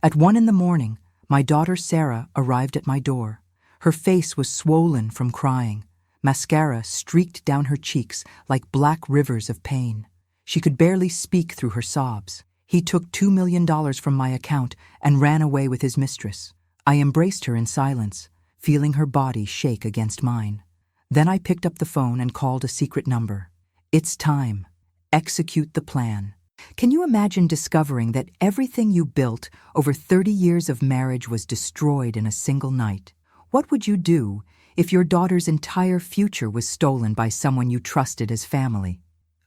At 1 in the morning, my daughter Sarah arrived at my door. Her face was swollen from crying. Mascara streaked down her cheeks like black rivers of pain. She could barely speak through her sobs. He took $2 million from my account and ran away with his mistress. I embraced her in silence, feeling her body shake against mine. Then I picked up the phone and called a secret number. It's time. Execute the plan. Can you imagine discovering that everything you built over 30 years of marriage was destroyed in a single night? What would you do if your daughter's entire future was stolen by someone you trusted as family?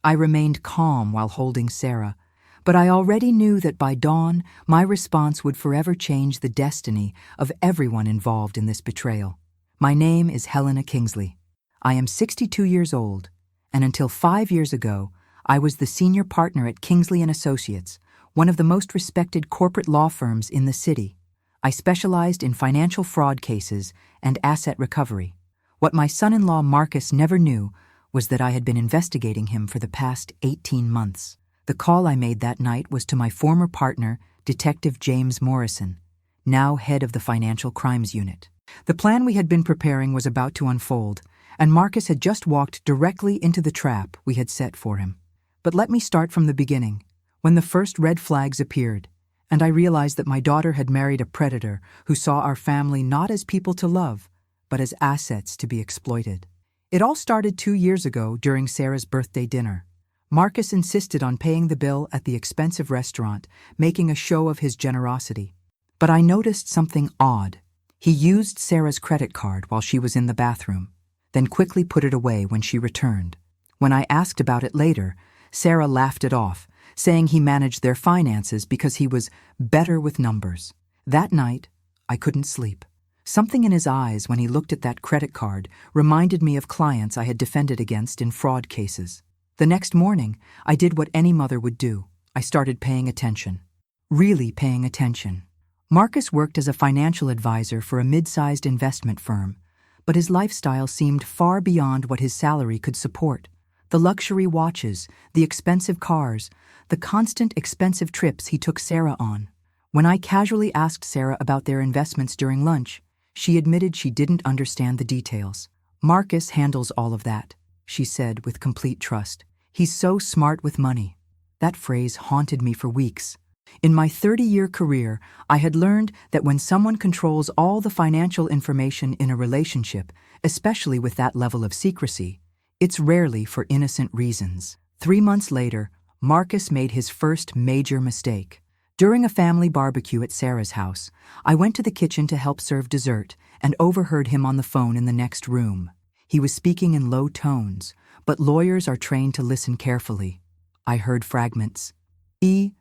I remained calm while holding Sarah, but I already knew that by dawn, my response would forever change the destiny of everyone involved in this betrayal. My name is Helena Kingsley. I am 62 years old, and until 5 years ago, I was the senior partner at Kingsley & Associates, one of the most respected corporate law firms in the city. I specialized in financial fraud cases and asset recovery. What my son-in-law Marcus never knew was that I had been investigating him for the past 18 months. The call I made that night was to my former partner, Detective James Morrison, now head of the Financial Crimes Unit. The plan we had been preparing was about to unfold, and Marcus had just walked directly into the trap we had set for him. But let me start from the beginning, when the first red flags appeared, and I realized that my daughter had married a predator who saw our family not as people to love, but as assets to be exploited. It all started 2 years ago during Sarah's birthday dinner. Marcus insisted on paying the bill at the expensive restaurant, making a show of his generosity. But I noticed something odd. He used Sarah's credit card while she was in the bathroom, then quickly put it away when she returned. When I asked about it later, Sarah laughed it off, saying he managed their finances because he was better with numbers. That night, I couldn't sleep. Something in his eyes when he looked at that credit card reminded me of clients I had defended against in fraud cases. The next morning, I did what any mother would do. I started paying attention. Really paying attention. Marcus worked as a financial advisor for a mid-sized investment firm, but his lifestyle seemed far beyond what his salary could support. The luxury watches, the expensive cars, the constant expensive trips he took Sarah on. When I casually asked Sarah about their investments during lunch, she admitted she didn't understand the details. Marcus handles all of that, she said with complete trust. He's so smart with money. That phrase haunted me for weeks. In my 30-year career, I had learned that when someone controls all the financial information in a relationship, especially with that level of secrecy, it's rarely for innocent reasons. 3 months later, Marcus made his first major mistake. During a family barbecue at Sarah's house, I went to the kitchen to help serve dessert and overheard him on the phone in the next room. He was speaking in low tones, but lawyers are trained to listen carefully. I heard fragments. The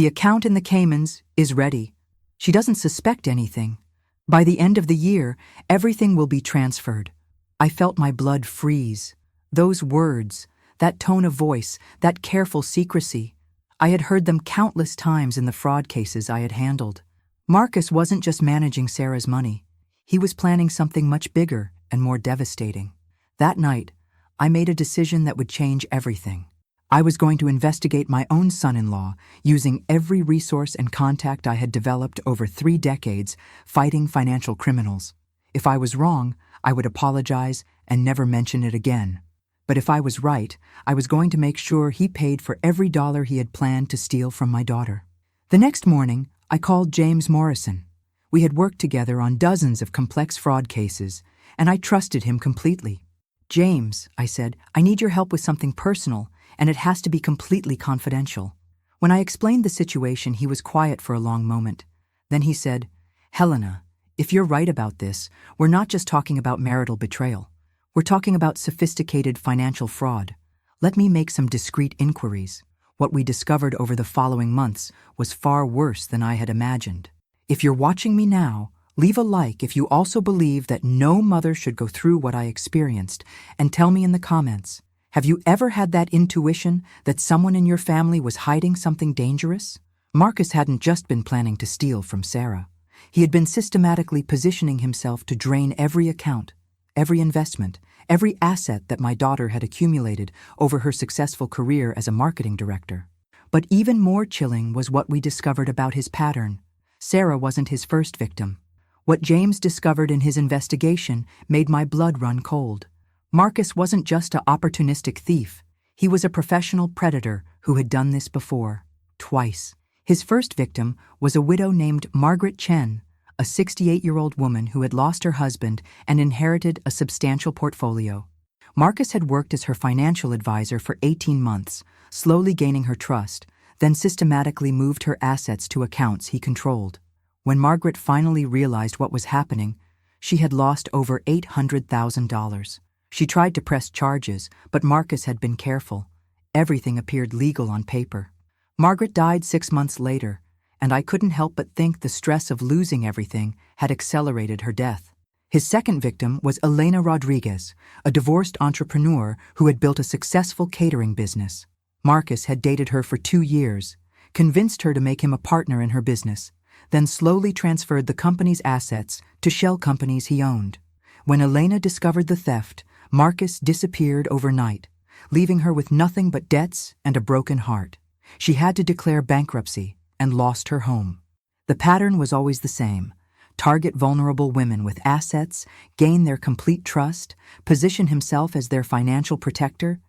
account in the Caymans is ready. She doesn't suspect anything. By the end of the year, everything will be transferred. I felt my blood freeze. Those words, that tone of voice, that careful secrecy, I had heard them countless times in the fraud cases I had handled. Marcus wasn't just managing Sarah's money. He was planning something much bigger and more devastating. That night, I made a decision that would change everything. I was going to investigate my own son-in-law using every resource and contact I had developed over 3 decades fighting financial criminals. If I was wrong, I would apologize and never mention it again. But if I was right, I was going to make sure he paid for every dollar he had planned to steal from my daughter. The next morning, I called James Morrison. We had worked together on dozens of complex fraud cases, and I trusted him completely. "James," I said, "I need your help with something personal, and it has to be completely confidential." When I explained the situation, he was quiet for a long moment. Then he said, "Helena, if you're right about this, we're not just talking about marital betrayal. We're talking about sophisticated financial fraud. Let me make some discreet inquiries." What we discovered over the following months was far worse than I had imagined. If you're watching me now, leave a like if you also believe that no mother should go through what I experienced, and tell me in the comments, have you ever had that intuition that someone in your family was hiding something dangerous? Marcus hadn't just been planning to steal from Sarah. He had been systematically positioning himself to drain every account, every investment, every asset that my daughter had accumulated over her successful career as a marketing director. But even more chilling was what we discovered about his pattern. Sarah wasn't his first victim. What James discovered in his investigation made my blood run cold. Marcus wasn't just an opportunistic thief. He was a professional predator who had done this before, twice. His first victim was a widow named Margaret Chen, a 68-year-old woman who had lost her husband and inherited a substantial portfolio. Marcus had worked as her financial advisor for 18 months, slowly gaining her trust, then systematically moved her assets to accounts he controlled. When Margaret finally realized what was happening, she had lost over $800,000. She tried to press charges, but Marcus had been careful. Everything appeared legal on paper. Margaret died 6 months later, and I couldn't help but think the stress of losing everything had accelerated her death. His second victim was Helena Rodriguez, a divorced entrepreneur who had built a successful catering business. Marcus had dated her for 2 years, convinced her to make him a partner in her business, then slowly transferred the company's assets to shell companies he owned. When Helena discovered the theft, Marcus disappeared overnight, leaving her with nothing but debts and a broken heart. She had to declare bankruptcy and lost her home. The pattern was always the same: target vulnerable women with assets, gain their complete trust, position himself as their financial protector,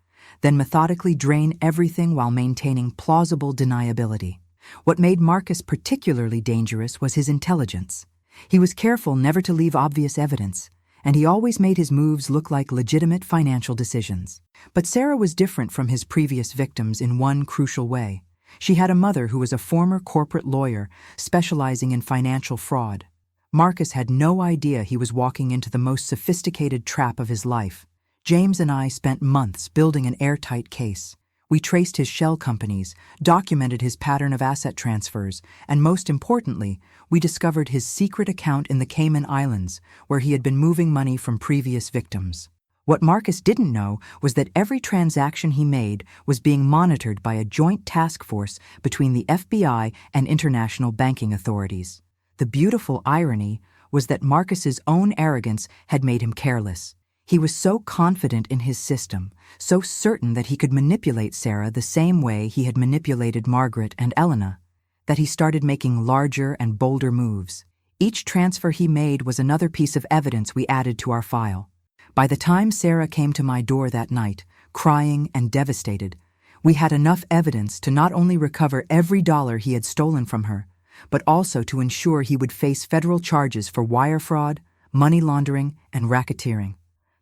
then methodically drain everything while maintaining plausible deniability. What made Marcus particularly dangerous was his intelligence. He was careful never to leave obvious evidence, and he always made his moves look like legitimate financial decisions. But Sarah was different from his previous victims in one crucial way. She had a mother who was a former corporate lawyer specializing in financial fraud. Marcus had no idea he was walking into the most sophisticated trap of his life. James and I spent months building an airtight case. We traced his shell companies, documented his pattern of asset transfers, and most importantly, we discovered his secret account in the Cayman Islands, where he had been moving money from previous victims. What Marcus didn't know was that every transaction he made was being monitored by a joint task force between the FBI and international banking authorities. The beautiful irony was that Marcus's own arrogance had made him careless. He was so confident in his system, so certain that he could manipulate Sarah the same way he had manipulated Margaret and Helena, that he started making larger and bolder moves. Each transfer he made was another piece of evidence we added to our file. By the time Sarah came to my door that night, crying and devastated, we had enough evidence to not only recover every dollar he had stolen from her, but also to ensure he would face federal charges for wire fraud, money laundering, and racketeering.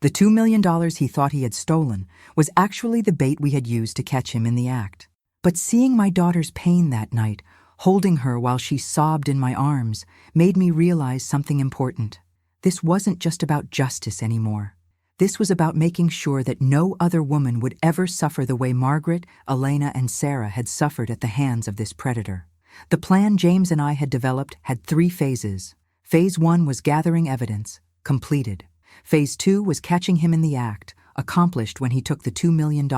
The $2 million he thought he had stolen was actually the bait we had used to catch him in the act. But seeing my daughter's pain that night, holding her while she sobbed in my arms, made me realize something important. This wasn't just about justice anymore. This was about making sure that no other woman would ever suffer the way Margaret, Helena, and Sarah had suffered at the hands of this predator. The plan James and I had developed had 3 phases. Phase 1 was gathering evidence, completed. Phase 2 was catching him in the act, accomplished when he took the $2 million.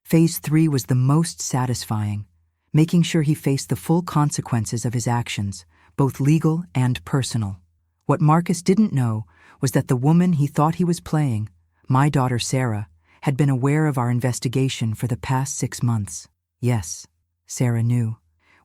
Phase 3 was the most satisfying, making sure he faced the full consequences of his actions, both legal and personal. What Marcus didn't know was that the woman he thought he was playing, my daughter Sarah, had been aware of our investigation for the past 6 months. Yes, Sarah knew.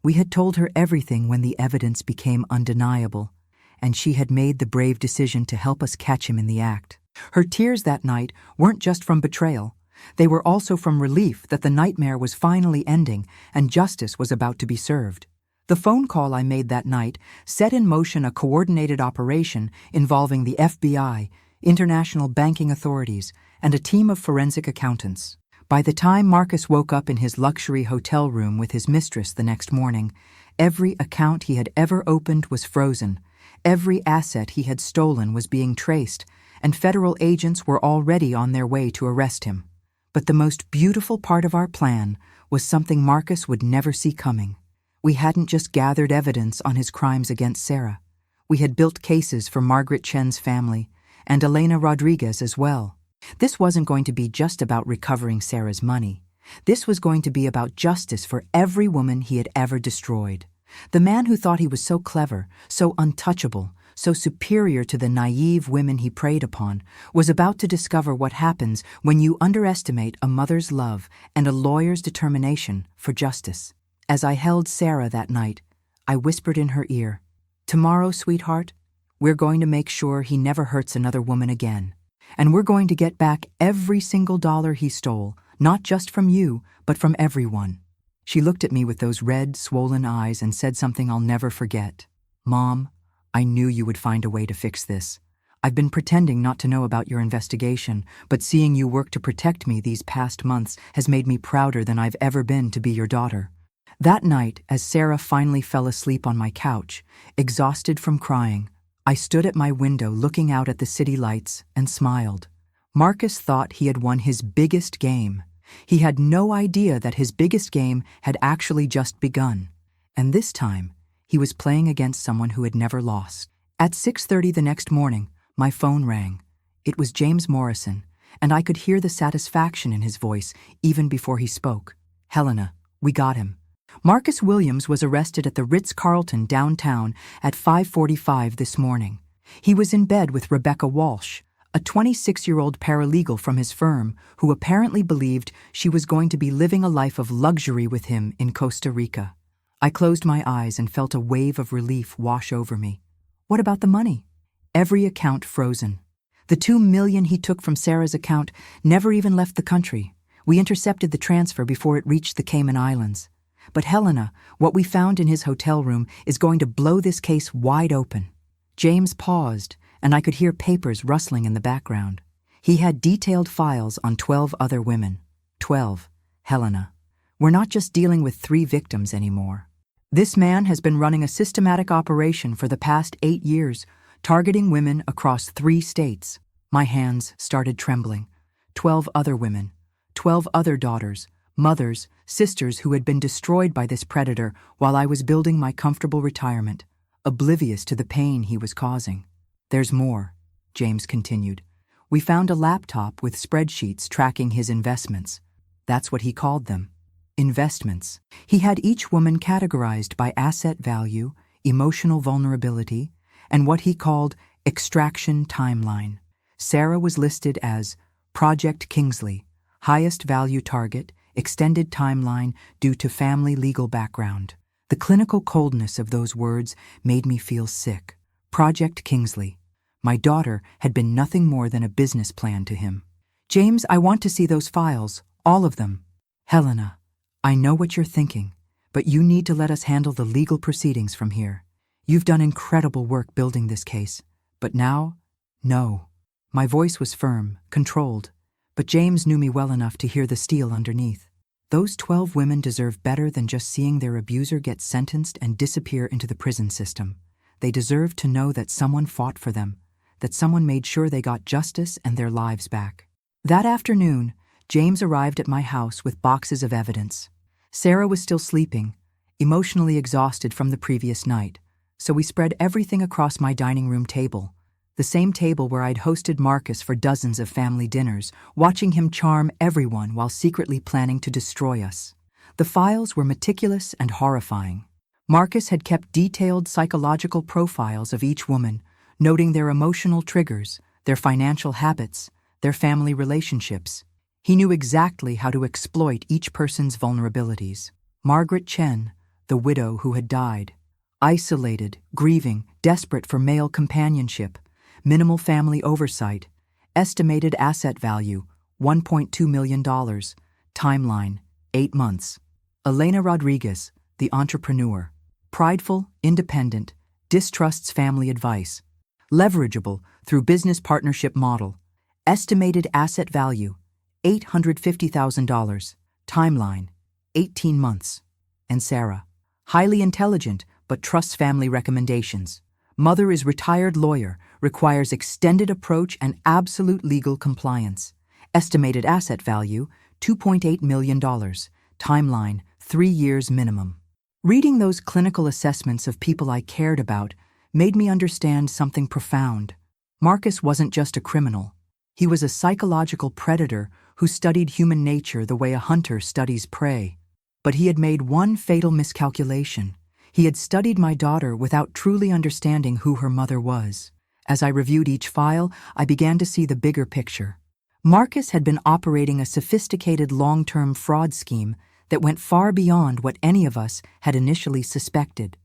We had told her everything when the evidence became undeniable, and she had made the brave decision to help us catch him in the act. Her tears that night weren't just from betrayal. They were also from relief that the nightmare was finally ending and justice was about to be served. The phone call I made that night set in motion a coordinated operation involving the FBI, international banking authorities, and a team of forensic accountants. By the time Marcus woke up in his luxury hotel room with his mistress the next morning, every account he had ever opened was frozen. Every asset he had stolen was being traced, and federal agents were already on their way to arrest him. But the most beautiful part of our plan was something Marcus would never see coming. We hadn't just gathered evidence on his crimes against Sarah. We had built cases for Margaret Chen's family, and Helena Rodriguez as well. This wasn't going to be just about recovering Sarah's money. This was going to be about justice for every woman he had ever destroyed. The man who thought he was so clever, so untouchable, so superior to the naive women he preyed upon, was about to discover what happens when you underestimate a mother's love and a lawyer's determination for justice. As I held Sarah that night, I whispered in her ear, Tomorrow, sweetheart, we're going to make sure he never hurts another woman again. And we're going to get back every single dollar he stole, not just from you, but from everyone." She looked at me with those red, swollen eyes and said something I'll never forget. "Mom, I knew you would find a way to fix this. I've been pretending not to know about your investigation, but seeing you work to protect me these past months has made me prouder than I've ever been to be your daughter." That night, as Sarah finally fell asleep on my couch, exhausted from crying, I stood at my window looking out at the city lights and smiled. Marcus thought he had won his biggest game. He had no idea that his biggest game had actually just begun. And this time, he was playing against someone who had never lost. At 6:30 the next morning, my phone rang. It was James Morrison, and I could hear the satisfaction in his voice even before he spoke. "Helena, we got him." Marcus Williams was arrested at the Ritz-Carlton downtown at 5:45 this morning. He was in bed with Rebecca Walsh, a 26-year-old paralegal from his firm who apparently believed she was going to be living a life of luxury with him in Costa Rica. I closed my eyes and felt a wave of relief wash over me. What about the money? Every account frozen. The $2 million he took from Sarah's account never even left the country. We intercepted the transfer before it reached the Cayman Islands. But Helena, what we found in his hotel room is going to blow this case wide open. James paused, and I could hear papers rustling in the background. He had detailed files on 12 other women. 12, Helena. We're not just dealing with 3 victims anymore. This man has been running a systematic operation for the past 8 years, targeting women across 3 states. My hands started trembling. 12 other women, 12 other daughters, mothers, sisters who had been destroyed by this predator while I was building my comfortable retirement, oblivious to the pain he was causing. "There's more," James continued. "We found a laptop with spreadsheets tracking his investments. That's what he called them. Investments. He had each woman categorized by asset value, emotional vulnerability, and what he called extraction timeline. Sarah was listed as Project Kingsley, highest value target, extended timeline due to family legal background. The clinical coldness of those words made me feel sick. Project Kingsley. My daughter had been nothing more than a business plan to him. "James, I want to see those files, all of them." "Helena, I know what you're thinking, but you need to let us handle the legal proceedings from here. You've done incredible work building this case, but now, no." My voice was firm, controlled, but James knew me well enough to hear the steel underneath. Those 12 women deserve better than just seeing their abuser get sentenced and disappear into the prison system. They deserve to know that someone fought for them, that someone made sure they got justice and their lives back. That afternoon, James arrived at my house with boxes of evidence. Sarah was still sleeping, emotionally exhausted from the previous night, so we spread everything across my dining room table, the same table where I'd hosted Marcus for dozens of family dinners, watching him charm everyone while secretly planning to destroy us. The files were meticulous and horrifying. Marcus had kept detailed psychological profiles of each woman, noting their emotional triggers, their financial habits, their family relationships. He knew exactly how to exploit each person's vulnerabilities. Margaret Chen, the widow who had died. Isolated, grieving, desperate for male companionship, minimal family oversight, estimated asset value, $1.2 million, timeline, 8 months. Elena Rodriguez, the entrepreneur, prideful, independent, distrusts family advice, leverageable through business partnership model, estimated asset value, $850,000, timeline, 18 months. And Sarah, highly intelligent but trusts family recommendations. Mother is retired lawyer, requires extended approach and absolute legal compliance. Estimated asset value, $2.8 million. Timeline, 3 years minimum. Reading those clinical assessments of people I cared about made me understand something profound. Marcus wasn't just a criminal. He was a psychological predator who studied human nature the way a hunter studies prey. But he had made one fatal miscalculation. He had studied my daughter without truly understanding who her mother was. As I reviewed each file, I began to see the bigger picture. Marcus had been operating a sophisticated long-term fraud scheme that went far beyond what any of us had initially suspected.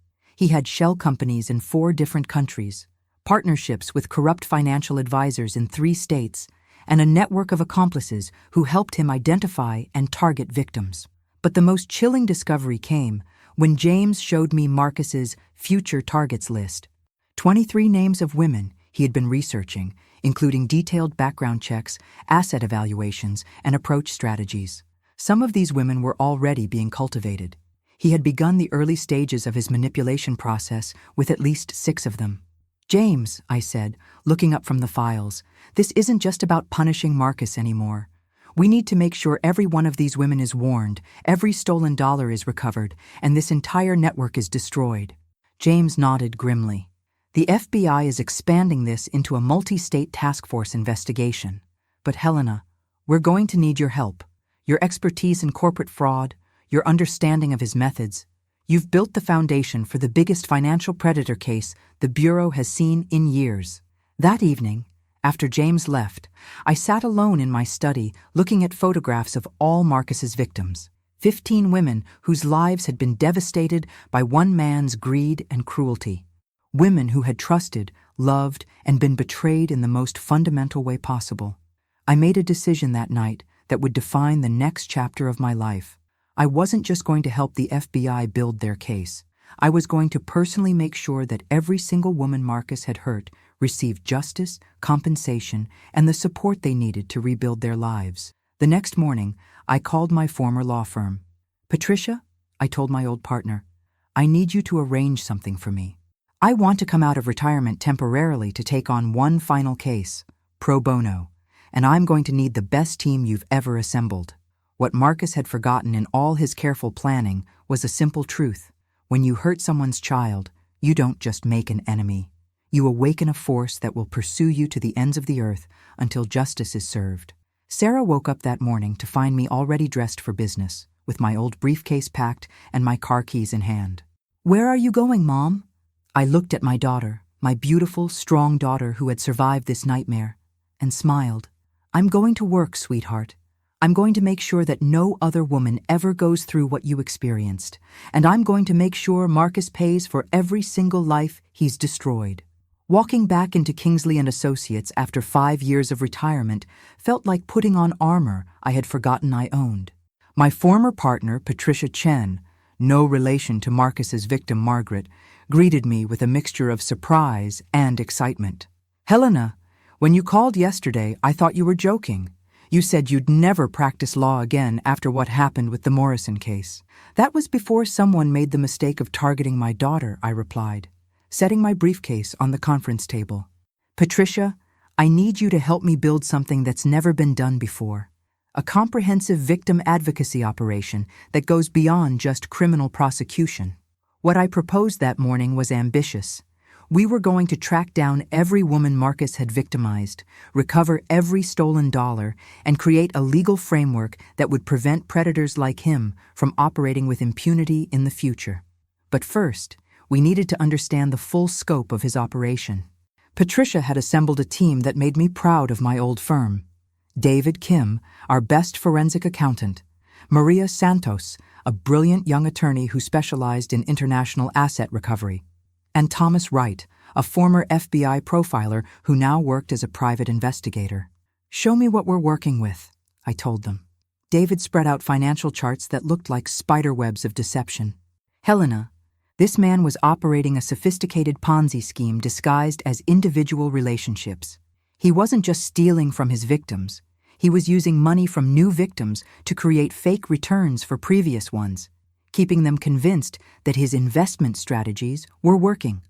He had shell companies in 4 different countries, partnerships with corrupt financial advisors in 3 states, and a network of accomplices who helped him identify and target victims. But the most chilling discovery came when James showed me Marcus's future targets list. 23 names of women he had been researching, including detailed background checks, asset evaluations, and approach strategies. Some of these women were already being cultivated. He had begun the early stages of his manipulation process with at least 6 of them. "James," I said, looking up from the files, "this isn't just about punishing Marcus anymore. We need to make sure every one of these women is warned, every stolen dollar is recovered, and this entire network is destroyed." James nodded grimly. "The FBI is expanding this into a multi-state task force investigation. But Helena, we're going to need your help, your expertise in corporate fraud, your understanding of his methods. You've built the foundation for the biggest financial predator case the Bureau has seen in years." That evening, after James left, I sat alone in my study looking at photographs of all Marcus's victims. 15 women whose lives had been devastated by one man's greed and cruelty. Women who had trusted, loved, and been betrayed in the most fundamental way possible. I made a decision that night that would define the next chapter of my life. I wasn't just going to help the FBI build their case. I was going to personally make sure that every single woman Marcus had hurt received justice, compensation, and the support they needed to rebuild their lives. The next morning, I called my former law firm. "Patricia," I told my old partner, "I need you to arrange something for me. I want to come out of retirement temporarily to take on one final case, pro bono, and I'm going to need the best team you've ever assembled." What Marcus had forgotten in all his careful planning was a simple truth. When you hurt someone's child, you don't just make an enemy. You awaken a force that will pursue you to the ends of the earth until justice is served. Sarah woke up that morning to find me already dressed for business, with my old briefcase packed and my car keys in hand. "Where are you going, Mom?" I looked at my daughter, my beautiful, strong daughter who had survived this nightmare, and smiled. "I'm going to work, sweetheart. I'm going to make sure that no other woman ever goes through what you experienced, and I'm going to make sure Marcus pays for every single life he's destroyed." Walking back into Kingsley and Associates after 5 years of retirement felt like putting on armor I had forgotten I owned. My former partner, Patricia Chen, no relation to Marcus's victim Margaret, greeted me with a mixture of surprise and excitement. "Helena, when you called yesterday, I thought you were joking. You said you'd never practice law again after what happened with the Morrison case." "That was before someone made the mistake of targeting my daughter," I replied, setting my briefcase on the conference table. "Patricia, I need you to help me build something that's never been done before. A comprehensive victim advocacy operation that goes beyond just criminal prosecution." What I proposed that morning was ambitious. We were going to track down every woman Marcus had victimized, recover every stolen dollar, and create a legal framework that would prevent predators like him from operating with impunity in the future. But first, we needed to understand the full scope of his operation. Patricia had assembled a team that made me proud of my old firm. David Kim, our best forensic accountant, Maria Santos, a brilliant young attorney who specialized in international asset recovery, and Thomas Wright, a former FBI profiler who now worked as a private investigator. "Show me what we're working with," I told them. David spread out financial charts that looked like spiderwebs of deception. "Helena, this man was operating a sophisticated Ponzi scheme disguised as individual relationships. He wasn't just stealing from his victims. He was using money from new victims to create fake returns for previous ones, keeping them convinced that his investment strategies were working."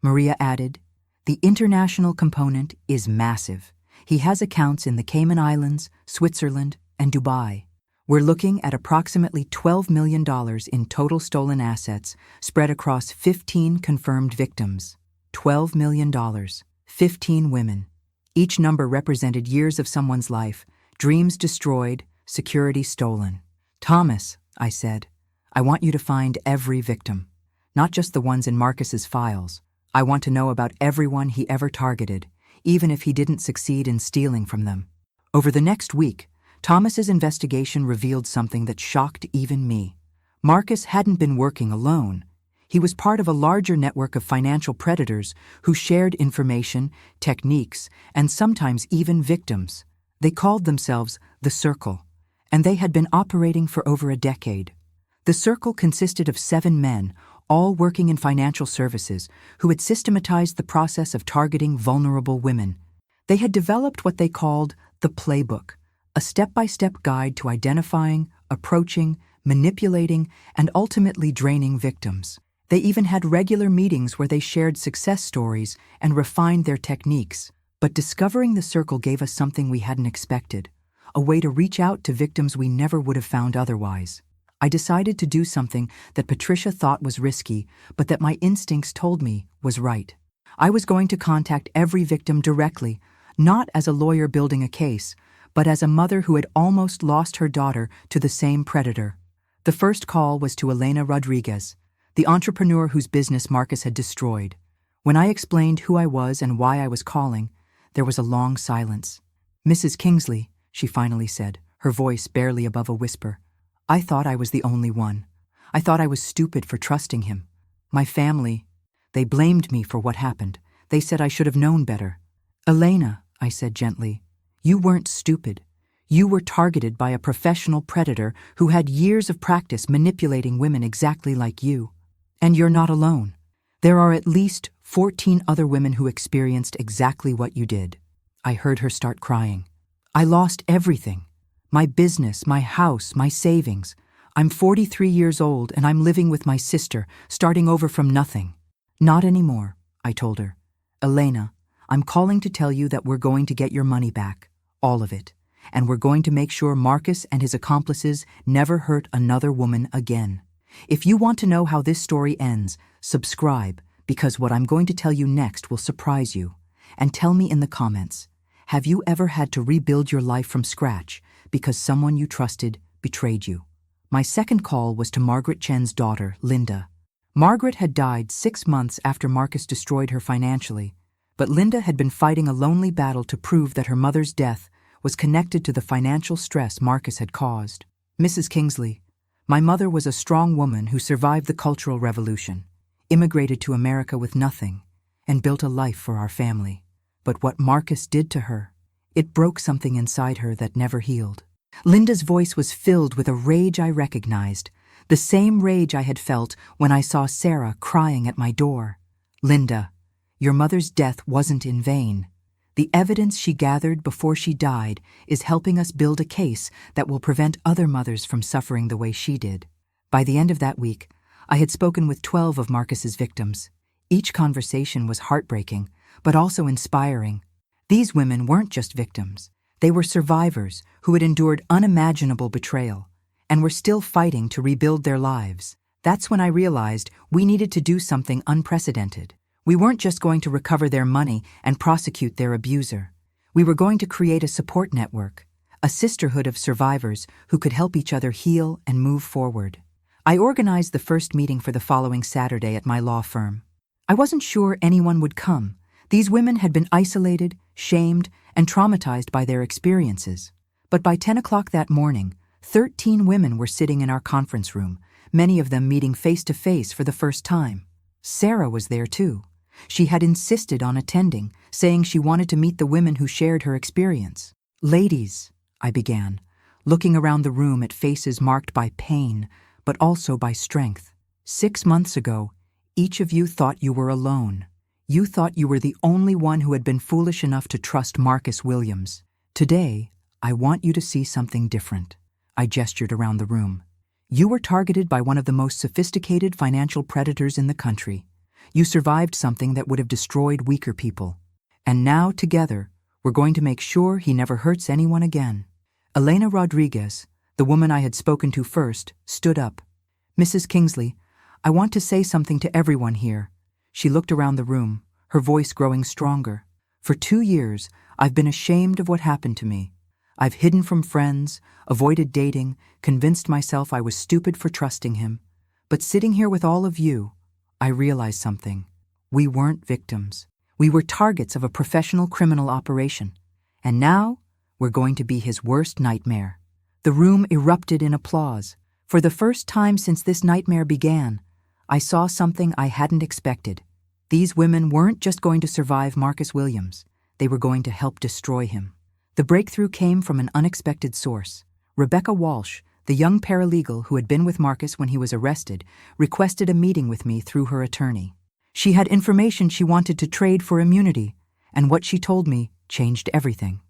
Maria added, "The international component is massive. He has accounts in the Cayman Islands, Switzerland, and Dubai. We're looking at approximately $12 million in total stolen assets spread across 15 confirmed victims. $12 million, 15 women. Each number represented years of someone's life, dreams destroyed, security stolen." "Thomas," I said, "I want you to find every victim, not just the ones in Marcus's files. I want to know about everyone he ever targeted, even if he didn't succeed in stealing from them." Over the next week, Thomas's investigation revealed something that shocked even me. Marcus hadn't been working alone. He was part of a larger network of financial predators who shared information, techniques, and sometimes even victims. They called themselves the Circle, and they had been operating for over a decade. The Circle consisted of 7 men, all working in financial services, who had systematized the process of targeting vulnerable women. They had developed what they called the playbook, a step-by-step guide to identifying, approaching, manipulating, and ultimately draining victims. They even had regular meetings where they shared success stories and refined their techniques. But discovering the Circle gave us something we hadn't expected, a way to reach out to victims we never would have found otherwise. I decided to do something that Patricia thought was risky, but that my instincts told me was right. I was going to contact every victim directly, not as a lawyer building a case, but as a mother who had almost lost her daughter to the same predator. The first call was to Helena Rodriguez, the entrepreneur whose business Marcus had destroyed. When I explained who I was and why I was calling, there was a long silence. "Mrs. Kingsley," she finally said, her voice barely above a whisper. "I thought I was the only one. I thought I was stupid for trusting him. My family, they blamed me for what happened. They said I should have known better." "Helena," I said gently, "you weren't stupid. You were targeted by a professional predator who had years of practice manipulating women exactly like you. And you're not alone. There are at least 14 other women who experienced exactly what you did." I heard her start crying. "I lost everything. My business, my house, my savings. I'm 43 years old and I'm living with my sister, starting over from nothing." "Not anymore," I told her. "Helena, I'm calling to tell you that we're going to get your money back, all of it, and we're going to make sure Marcus and his accomplices never hurt another woman again. If you want to know how this story ends, subscribe, because what I'm going to tell you next will surprise you. And tell me in the comments, have you ever had to rebuild your life from scratch because someone you trusted betrayed you?" My second call was to Margaret Chen's daughter, Linda. Margaret had died 6 months after Marcus destroyed her financially, but Linda had been fighting a lonely battle to prove that her mother's death was connected to the financial stress Marcus had caused. "Mrs. Kingsley, my mother was a strong woman who survived the Cultural Revolution, immigrated to America with nothing, and built a life for our family. But what Marcus did to her, it broke something inside her that never healed." Linda's voice was filled with a rage I recognized, the same rage I had felt when I saw Sarah crying at my door. "Linda, your mother's death wasn't in vain. The evidence she gathered before she died is helping us build a case that will prevent other mothers from suffering the way she did." By the end of that week, I had spoken with 12 of Marcus's victims. Each conversation was heartbreaking, but also inspiring. These women weren't just victims. They were survivors who had endured unimaginable betrayal and were still fighting to rebuild their lives. That's when I realized we needed to do something unprecedented. We weren't just going to recover their money and prosecute their abuser. We were going to create a support network, a sisterhood of survivors who could help each other heal and move forward. I organized the first meeting for the following Saturday at my law firm. I wasn't sure anyone would come. These women had been isolated, shamed, and traumatized by their experiences. But by 10 o'clock that morning, 13 women were sitting in our conference room, many of them meeting face-to-face for the first time. Sarah was there too. She had insisted on attending, saying she wanted to meet the women who shared her experience. "Ladies," I began, looking around the room at faces marked by pain, but also by strength. "6 months ago, each of you thought you were alone. You thought you were the only one who had been foolish enough to trust Marcus Williams. Today, I want you to see something different." I gestured around the room. "You were targeted by one of the most sophisticated financial predators in the country. You survived something that would have destroyed weaker people. And now, together, we're going to make sure he never hurts anyone again." Helena Rodriguez, the woman I had spoken to first, stood up. "Mrs. Kingsley, I want to say something to everyone here." She looked around the room, her voice growing stronger. "For 2 years, I've been ashamed of what happened to me. I've hidden from friends, avoided dating, convinced myself I was stupid for trusting him. But sitting here with all of you, I realized something. We weren't victims. We were targets of a professional criminal operation. And now, we're going to be his worst nightmare." The room erupted in applause. For the first time since this nightmare began, I saw something I hadn't expected. These women weren't just going to survive Marcus Williams, they were going to help destroy him. The breakthrough came from an unexpected source. Rebecca Walsh, the young paralegal who had been with Marcus when he was arrested, requested a meeting with me through her attorney. She had information she wanted to trade for immunity, and what she told me changed everything.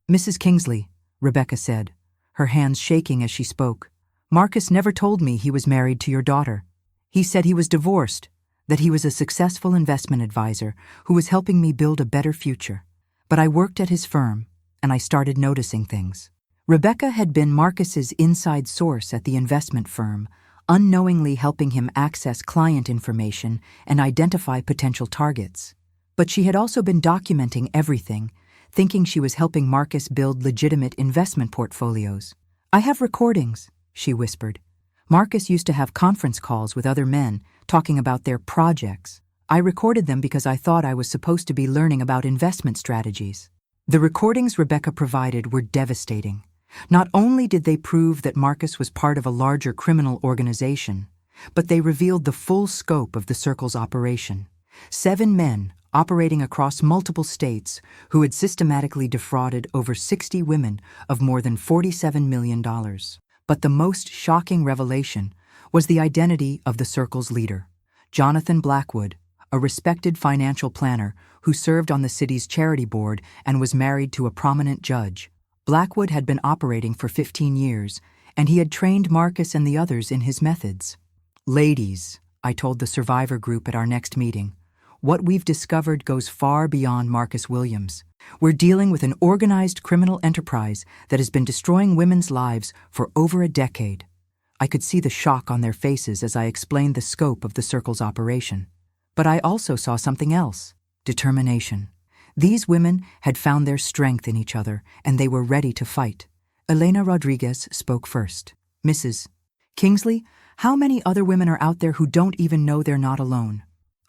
"Mrs. Kingsley," Rebecca said, her hands shaking as she spoke, "Marcus never told me he was married to your daughter. He said he was divorced, that he was a successful investment advisor who was helping me build a better future. But I worked at his firm, and I started noticing things." Rebecca had been Marcus's inside source at the investment firm, unknowingly helping him access client information and identify potential targets. But she had also been documenting everything, thinking she was helping Marcus build legitimate investment portfolios. "I have recordings," she whispered. "Marcus used to have conference calls with other men, talking about their projects. I recorded them because I thought I was supposed to be learning about investment strategies." The recordings Rebecca provided were devastating. Not only did they prove that Marcus was part of a larger criminal organization, but they revealed the full scope of the Circle's operation. 7 men, operating across multiple states, who had systematically defrauded over 60 women of more than $47 million. But the most shocking revelation was the identity of the Circle's leader, Jonathan Blackwood, a respected financial planner who served on the city's charity board and was married to a prominent judge. Blackwood had been operating for 15 years, and he had trained Marcus and the others in his methods. "Ladies," I told the survivor group at our next meeting, "what we've discovered goes far beyond Marcus Williams. We're dealing with an organized criminal enterprise that has been destroying women's lives for over a decade." I could see the shock on their faces as I explained the scope of the Circle's operation. But I also saw something else: determination. These women had found their strength in each other, and they were ready to fight. Elena Rodriguez spoke first. "Mrs. Kingsley, how many other women are out there who don't even know they're not alone?"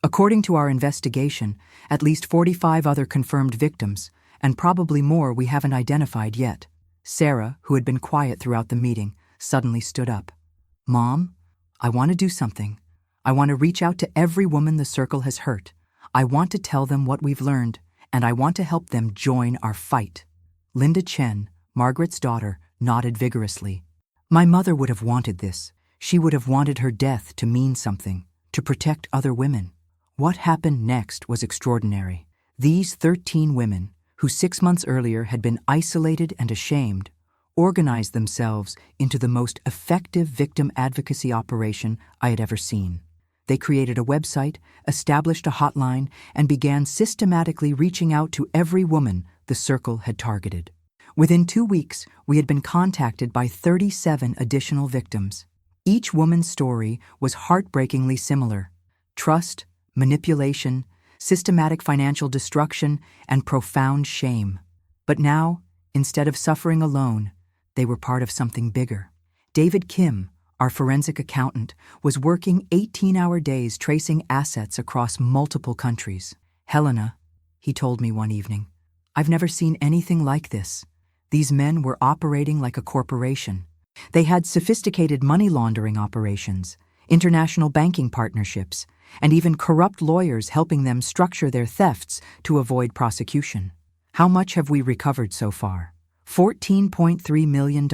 "According to our investigation, at least 45 other confirmed victims, and probably more we haven't identified yet." Sarah, who had been quiet throughout the meeting, suddenly stood up. "Mom, I want to do something. I want to reach out to every woman the Circle has hurt. I want to tell them what we've learned, and I want to help them join our fight." Linda Chen, Margaret's daughter, nodded vigorously. "My mother would have wanted this. She would have wanted her death to mean something, to protect other women." What happened next was extraordinary. These 13 women, who 6 months earlier had been isolated and ashamed, organized themselves into the most effective victim advocacy operation I had ever seen. They created a website, established a hotline, and began systematically reaching out to every woman the Circle had targeted. Within 2 weeks, we had been contacted by 37 additional victims. Each woman's story was heartbreakingly similar: trust, manipulation, systematic financial destruction, and profound shame. But now, instead of suffering alone, they were part of something bigger. David Kim, our forensic accountant, was working 18-hour days tracing assets across multiple countries. "Helena," he told me one evening, "I've never seen anything like this. These men were operating like a corporation. They had sophisticated money laundering operations, international banking partnerships, and even corrupt lawyers helping them structure their thefts to avoid prosecution. How much have we recovered so far? $14.3 million,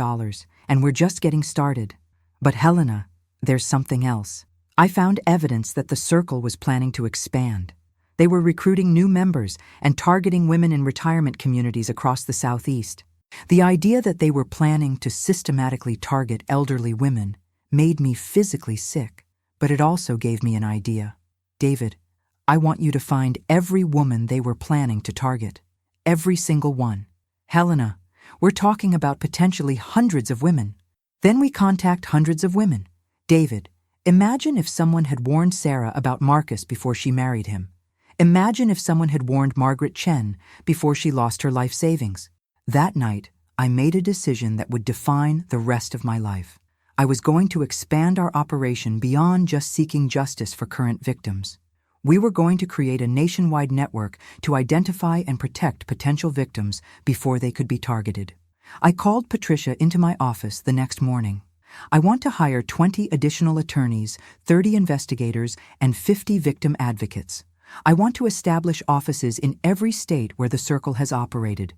and we're just getting started. But Helena, there's something else. I found evidence that the Circle was planning to expand. They were recruiting new members and targeting women in retirement communities across the Southeast. The idea that they were planning to systematically target elderly women made me physically sick, but it also gave me an idea. David, I want you to find every woman they were planning to target. Every single one. Helena, we're talking about potentially hundreds of women. Then we contact hundreds of women. David, imagine if someone had warned Sarah about Marcus before she married him. Imagine if someone had warned Margaret Chen before she lost her life savings. That night, I made a decision that would define the rest of my life. I was going to expand our operation beyond just seeking justice for current victims. We were going to create a nationwide network to identify and protect potential victims before they could be targeted. I called Patricia into my office the next morning. I want to hire 20 additional attorneys, 30 investigators, and 50 victim advocates. I want to establish offices in every state where the circle has operated.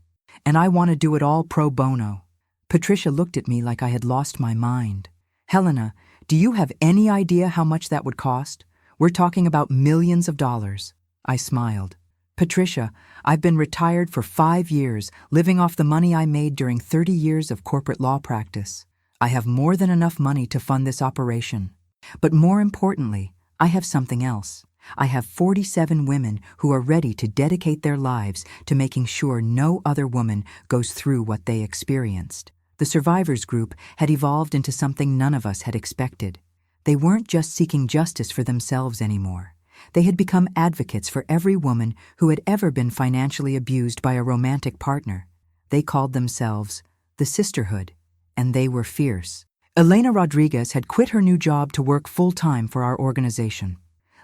And I want to do it all pro bono. Patricia looked at me like I had lost my mind. Helena, do you have any idea how much that would cost? We're talking about millions of dollars. I smiled. Patricia, I've been retired for 5 years, living off the money I made during 30 years of corporate law practice. I have more than enough money to fund this operation. But more importantly, I have something else. I have 47 women who are ready to dedicate their lives to making sure no other woman goes through what they experienced. The survivors group had evolved into something none of us had expected. They weren't just seeking justice for themselves anymore. They had become advocates for every woman who had ever been financially abused by a romantic partner. They called themselves the Sisterhood, and they were fierce. Elena Rodriguez had quit her new job to work full-time for our organization.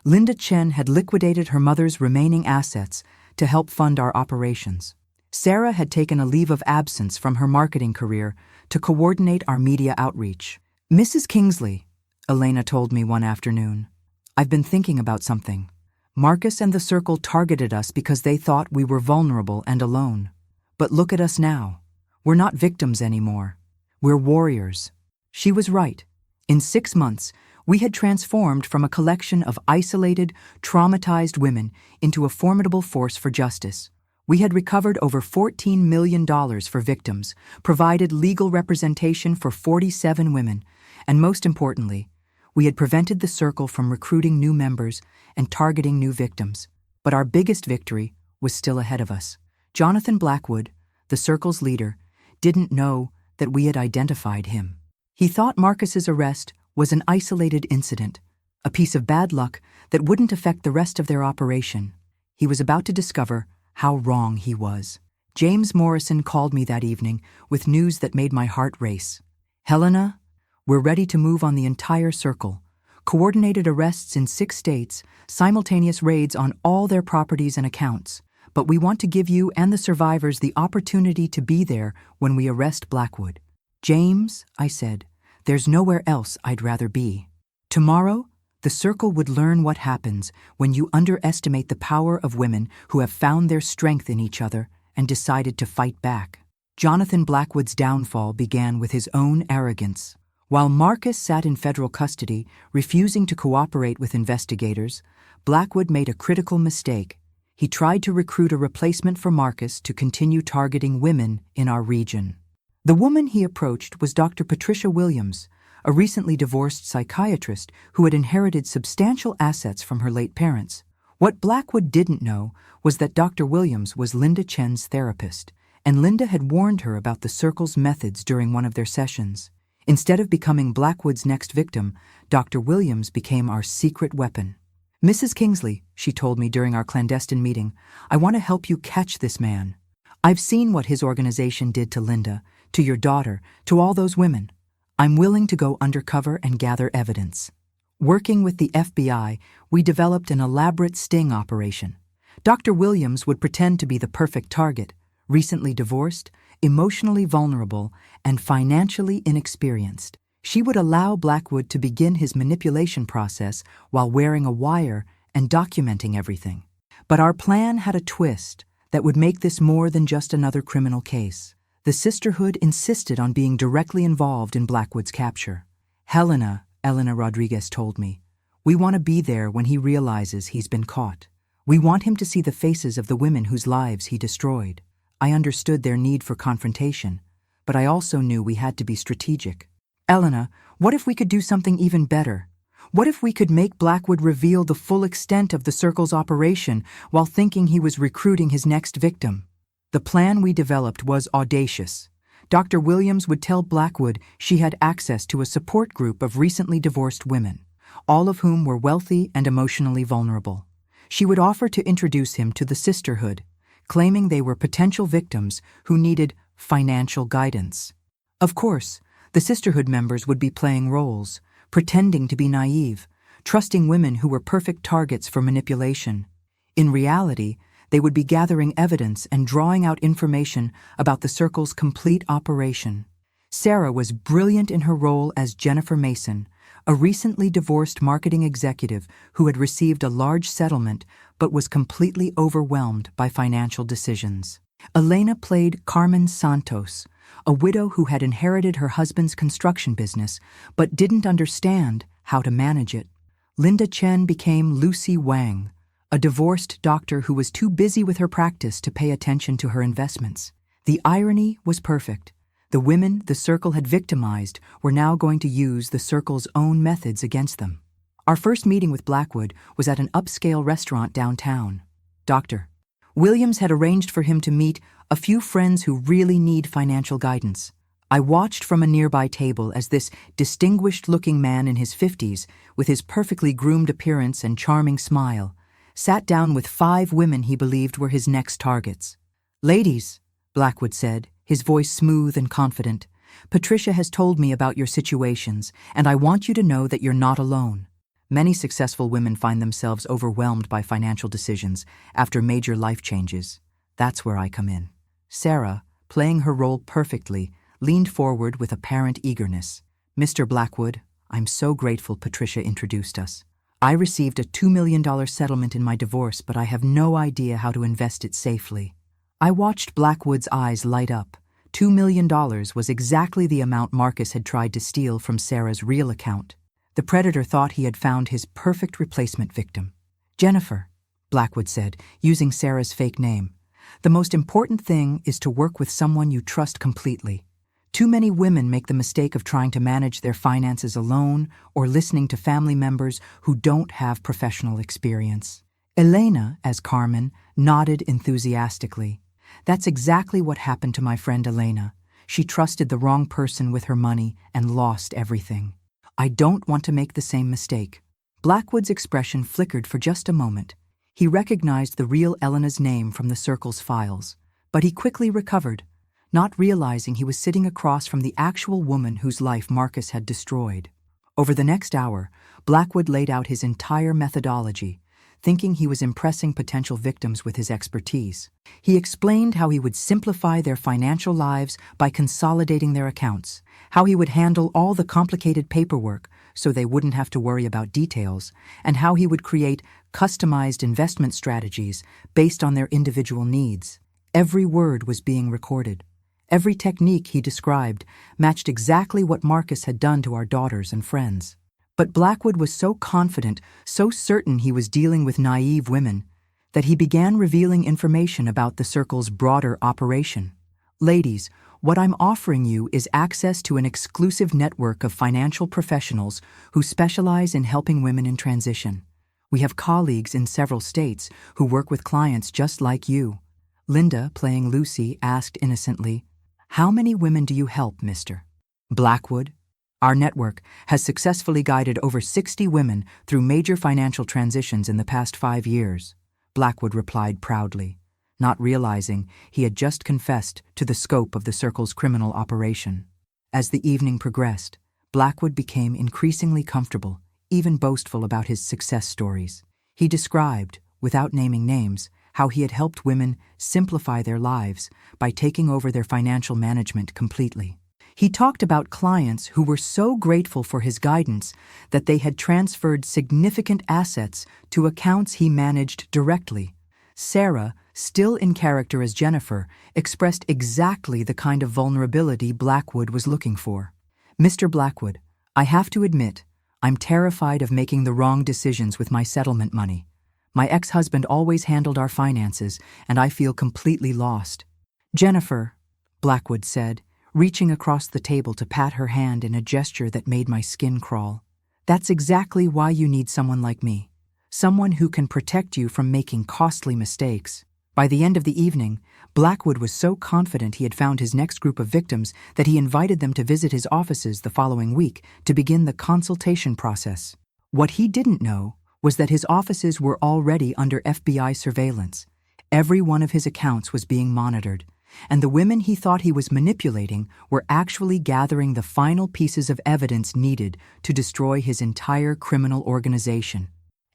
Linda Chen had liquidated her mother's remaining assets to help fund our operations. Sarah had taken a leave of absence from her marketing career to coordinate our media outreach. Mrs. Kingsley, Elena told me one afternoon, I've been thinking about something. Marcus and the Circle targeted us because they thought we were vulnerable and alone. But look at us now. We're not victims anymore. We're warriors. She was right. In 6 months, we had transformed from a collection of isolated, traumatized women into a formidable force for justice. We had recovered over $14 million for victims, provided legal representation for 47 women, and most importantly, we had prevented the Circle from recruiting new members and targeting new victims. But our biggest victory was still ahead of us. Jonathan Blackwood, the Circle's leader, didn't know that we had identified him. He thought Marcus's arrest was an isolated incident, a piece of bad luck that wouldn't affect the rest of their operation. He was about to discover how wrong he was. James Morrison called me that evening with news that made my heart race. Helena, we're ready to move on the entire Circle. Coordinated arrests in 6 states, simultaneous raids on all their properties and accounts. But we want to give you and the survivors the opportunity to be there when we arrest Blackwood. James, I said, there's nowhere else I'd rather be. Tomorrow, the Circle would learn what happens when you underestimate the power of women who have found their strength in each other and decided to fight back. Jonathan Blackwood's downfall began with his own arrogance. While Marcus sat in federal custody, refusing to cooperate with investigators, Blackwood made a critical mistake. He tried to recruit a replacement for Marcus to continue targeting women in our region. The woman he approached was Dr. Patricia Williams, a recently divorced psychiatrist who had inherited substantial assets from her late parents. What Blackwood didn't know was that Dr. Williams was Linda Chen's therapist, and Linda had warned her about the Circle's methods during one of their sessions. Instead of becoming Blackwood's next victim, Dr. Williams became our secret weapon. Mrs. Kingsley, she told me during our clandestine meeting, I want to help you catch this man. I've seen what his organization did to Linda, to your daughter, to all those women. I'm willing to go undercover and gather evidence. Working with the FBI, we developed an elaborate sting operation. Dr. Williams would pretend to be the perfect target, recently divorced, emotionally vulnerable, and financially inexperienced. She would allow Blackwood to begin his manipulation process while wearing a wire and documenting everything. But our plan had a twist that would make this more than just another criminal case. The Sisterhood insisted on being directly involved in Blackwood's capture. Elena Rodriguez told me, we want to be there when he realizes he's been caught. We want him to see the faces of the women whose lives he destroyed. I understood their need for confrontation, but I also knew we had to be strategic. Elena, what if we could do something even better? What if we could make Blackwood reveal the full extent of the Circle's operation while thinking he was recruiting his next victim? The plan we developed was audacious. Dr. Williams would tell Blackwood she had access to a support group of recently divorced women, all of whom were wealthy and emotionally vulnerable. She would offer to introduce him to the Sisterhood, claiming they were potential victims who needed financial guidance. Of course, the Sisterhood members would be playing roles, pretending to be naive, trusting women who were perfect targets for manipulation. In reality, they would be gathering evidence and drawing out information about the Circle's complete operation. Sarah was brilliant in her role as Jennifer Mason, a recently divorced marketing executive who had received a large settlement but was completely overwhelmed by financial decisions. Helena played Carmen Santos, a widow who had inherited her husband's construction business but didn't understand how to manage it. Linda Chen became Lucy Wang, a divorced doctor who was too busy with her practice to pay attention to her investments. The irony was perfect. The women the circle had victimized were now going to use the circle's own methods against them. Our first meeting with Blackwood was at an upscale restaurant downtown. Dr. Williams had arranged for him to meet a few friends who really need financial guidance. I watched from a nearby table as this distinguished-looking man in his 50s, with his perfectly groomed appearance and charming smile, sat down with 5 women he believed were his next targets. "Ladies," Blackwood said, his voice smooth and confident, "Patricia has told me about your situations, and I want you to know that you're not alone. Many successful women find themselves overwhelmed by financial decisions after major life changes. That's where I come in." Sarah, playing her role perfectly, leaned forward with apparent eagerness. "Mr. Blackwood, I'm so grateful Patricia introduced us. I received a $2 million settlement in my divorce, but I have no idea how to invest it safely." I watched Blackwood's eyes light up. $2 million was exactly the amount Marcus had tried to steal from Sarah's real account. The predator thought he had found his perfect replacement victim. "Jennifer," Blackwood said, using Sarah's fake name, "the most important thing is to work with someone you trust completely. Too many women make the mistake of trying to manage their finances alone or listening to family members who don't have professional experience." Helena, as Carmen, nodded enthusiastically. "That's exactly what happened to my friend Helena. She trusted the wrong person with her money and lost everything. I don't want to make the same mistake." Blackwood's expression flickered for just a moment. He recognized the real Helena's name from the circle's files, but he quickly recovered, not realizing he was sitting across from the actual woman whose life Marcus had destroyed. Over the next hour, Blackwood laid out his entire methodology, thinking he was impressing potential victims with his expertise. He explained how he would simplify their financial lives by consolidating their accounts, how he would handle all the complicated paperwork so they wouldn't have to worry about details, and how he would create customized investment strategies based on their individual needs. Every word was being recorded. Every technique he described matched exactly what Marcus had done to our daughters and friends. But Blackwood was so confident, so certain he was dealing with naive women, that he began revealing information about the circle's broader operation. "Ladies, what I'm offering you is access to an exclusive network of financial professionals who specialize in helping women in transition. We have colleagues in several states who work with clients just like you." Linda, playing Lucy, asked innocently, "How many women do you help, Mr. Blackwood?" "Our network has successfully guided over 60 women through major financial transitions in the past 5 years," Blackwood replied proudly, not realizing he had just confessed to the scope of the circle's criminal operation. As the evening progressed, Blackwood became increasingly comfortable, even boastful about his success stories. He described, without naming names, how he had helped women simplify their lives by taking over their financial management completely. He talked about clients who were so grateful for his guidance that they had transferred significant assets to accounts he managed directly. Sarah, still in character as Jennifer, expressed exactly the kind of vulnerability Blackwood was looking for. "Mr. Blackwood, I have to admit, I'm terrified of making the wrong decisions with my settlement money. My ex-husband always handled our finances, and I feel completely lost." "Jennifer," Blackwood said, reaching across the table to pat her hand in a gesture that made my skin crawl, "that's exactly why you need someone like me. Someone who can protect you from making costly mistakes." By the end of the evening, Blackwood was so confident he had found his next group of victims that he invited them to visit his offices the following week to begin the consultation process. What he didn't know was that his offices were already under FBI surveillance. Every one of his accounts was being monitored, and the women he thought he was manipulating were actually gathering the final pieces of evidence needed to destroy his entire criminal organization.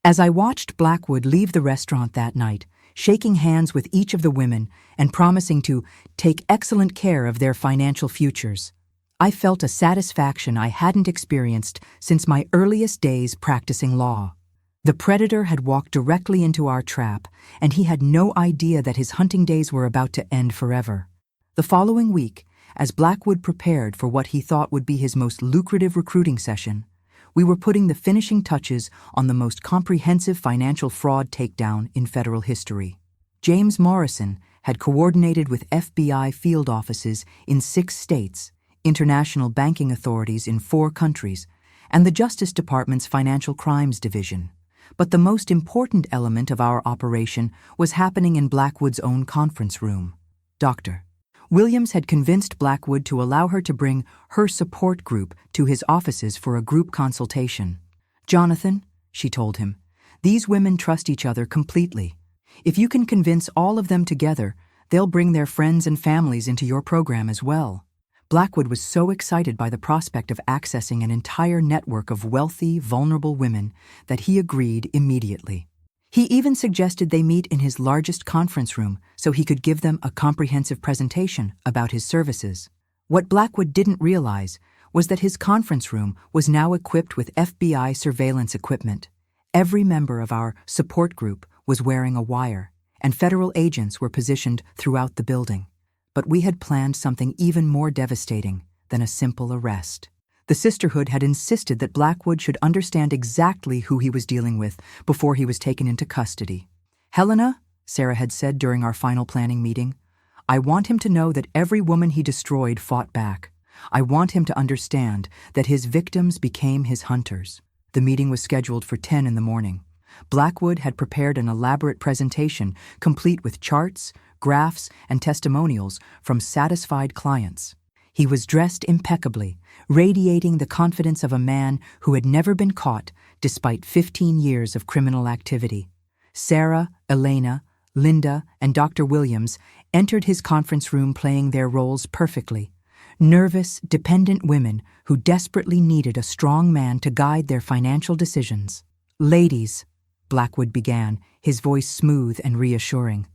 As I watched Blackwood leave the restaurant that night, shaking hands with each of the women and promising to take excellent care of their financial futures, I felt a satisfaction I hadn't experienced since my earliest days practicing law. The predator had walked directly into our trap, and he had no idea that his hunting days were about to end forever. The following week, as Blackwood prepared for what he thought would be his most lucrative recruiting session, we were putting the finishing touches on the most comprehensive financial fraud takedown in federal history. James Morrison had coordinated with FBI field offices in 6 states, international banking authorities in 4 countries, and the Justice Department's Financial Crimes Division. But the most important element of our operation was happening in Blackwood's own conference room. Dr. Williams had convinced Blackwood to allow her to bring her support group to his offices for a group consultation. "Jonathan," she told him, "these women trust each other completely. If you can convince all of them together, they'll bring their friends and families into your program as well." Blackwood was so excited by the prospect of accessing an entire network of wealthy, vulnerable women that he agreed immediately. He even suggested they meet in his largest conference room so he could give them a comprehensive presentation about his services. What Blackwood didn't realize was that his conference room was now equipped with FBI surveillance equipment. Every member of our support group was wearing a wire, and federal agents were positioned throughout the building. But we had planned something even more devastating than a simple arrest. The sisterhood had insisted that Blackwood should understand exactly who he was dealing with before he was taken into custody. "Helena," Sarah had said during our final planning meeting, "I want him to know that every woman he destroyed fought back. I want him to understand that his victims became his hunters." The meeting was scheduled for 10 in the morning. Blackwood had prepared an elaborate presentation complete with charts, graphs, and testimonials from satisfied clients. He was dressed impeccably, radiating the confidence of a man who had never been caught despite 15 years of criminal activity. Sarah, Helena, Linda, and Dr. Williams entered his conference room playing their roles perfectly. Nervous, dependent women who desperately needed a strong man to guide their financial decisions. "Ladies," Blackwood began, his voice smooth and reassuring,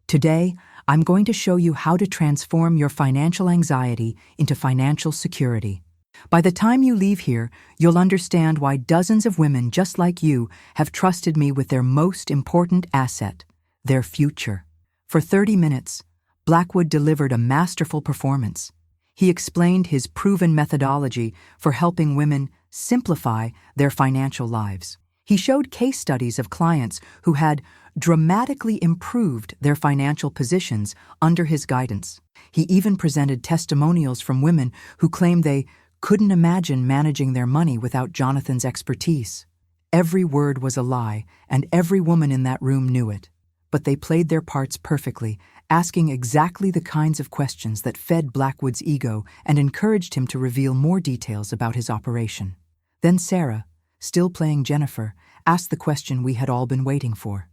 "today, I'm going to show you how to transform your financial anxiety into financial security. By the time you leave here, you'll understand why dozens of women just like you have trusted me with their most important asset, their future." For 30 minutes, Blackwood delivered a masterful performance. He explained his proven methodology for helping women simplify their financial lives. He showed case studies of clients who had dramatically improved their financial positions under his guidance. He even presented testimonials from women who claimed they couldn't imagine managing their money without Jonathan's expertise. Every word was a lie, and every woman in that room knew it. But they played their parts perfectly, asking exactly the kinds of questions that fed Blackwood's ego and encouraged him to reveal more details about his operation. Then Sarah, still playing Jennifer, asked the question we had all been waiting for.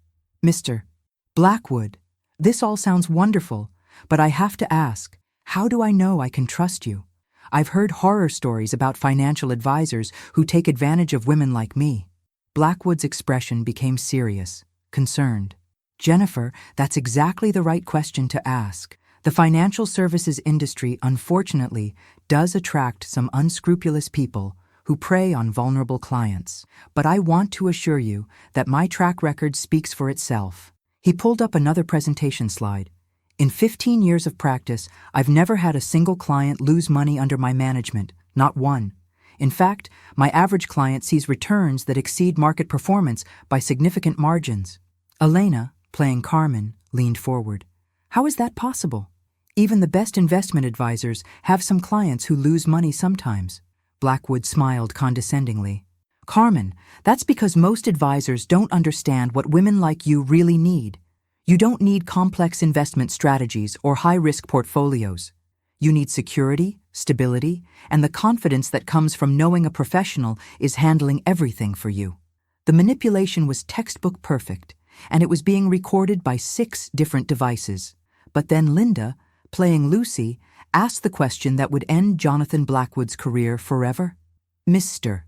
"Mr. Blackwood, this all sounds wonderful, but I have to ask, how do I know I can trust you? I've heard horror stories about financial advisors who take advantage of women like me." Blackwood's expression became serious, concerned. "Jennifer, that's exactly the right question to ask. The financial services industry, unfortunately, does attract some unscrupulous people who prey on vulnerable clients. But I want to assure you that my track record speaks for itself." He pulled up another presentation slide. "In 15 years of practice, I've never had a single client lose money under my management, not one. In fact, my average client sees returns that exceed market performance by significant margins." Helena, playing Carmen, leaned forward. "How is that possible? Even the best investment advisors have some clients who lose money sometimes." Blackwood smiled condescendingly. "Carmen, that's because most advisors don't understand what women like you really need. You don't need complex investment strategies or high-risk portfolios. You need security, stability, and the confidence that comes from knowing a professional is handling everything for you." The manipulation was textbook perfect, and it was being recorded by 6 different devices. But then Linda, playing Lucy, asked the question that would end Jonathan Blackwood's career forever. "Mr.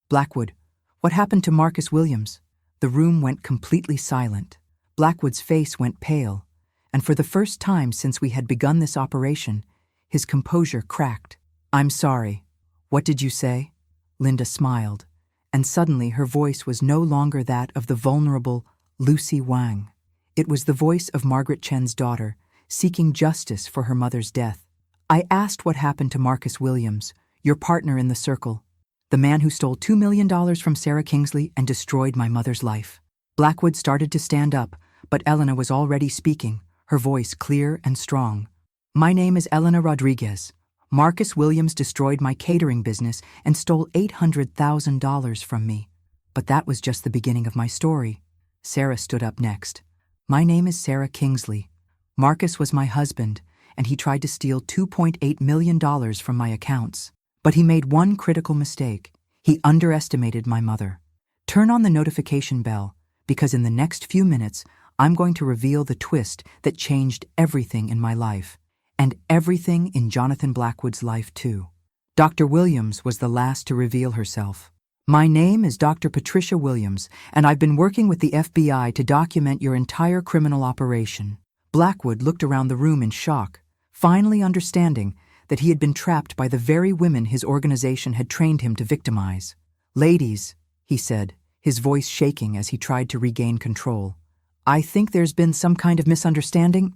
Blackwood, what happened to Marcus Williams?" The room went completely silent. Blackwood's face went pale, and for the first time since we had begun this operation, his composure cracked. I'm sorry. What did you say? Linda smiled, and suddenly her voice was no longer that of the vulnerable Lucy Wang. It was the voice of Margaret Chen's daughter, seeking justice for her mother's death. I asked what happened to Marcus Williams, your partner in the circle, the man who stole $2 million from Helena Kingsley and destroyed my mother's life. Blackwood started to stand up, but Helena was already speaking, her voice clear and strong. My name is Helena Rodriguez. Marcus Williams destroyed my catering business and stole $800,000 from me. But that was just the beginning of my story. Sarah stood up next. My name is Helena Kingsley. Marcus was my husband, and he tried to steal $2.8 million from my accounts. But he made one critical mistake. He underestimated my mother. Turn on the notification bell, because in the next few minutes, I'm going to reveal the twist that changed everything in my life, and everything in Jonathan Blackwood's life too. Dr. Williams was the last to reveal herself. My name is Dr. Patricia Williams, and I've been working with the FBI to document your entire criminal operation. Blackwood looked around the room in shock, finally understanding that he had been trapped by the very women his organization had trained him to victimize. Ladies, he said, his voice shaking as he tried to regain control. I think there's been some kind of misunderstanding.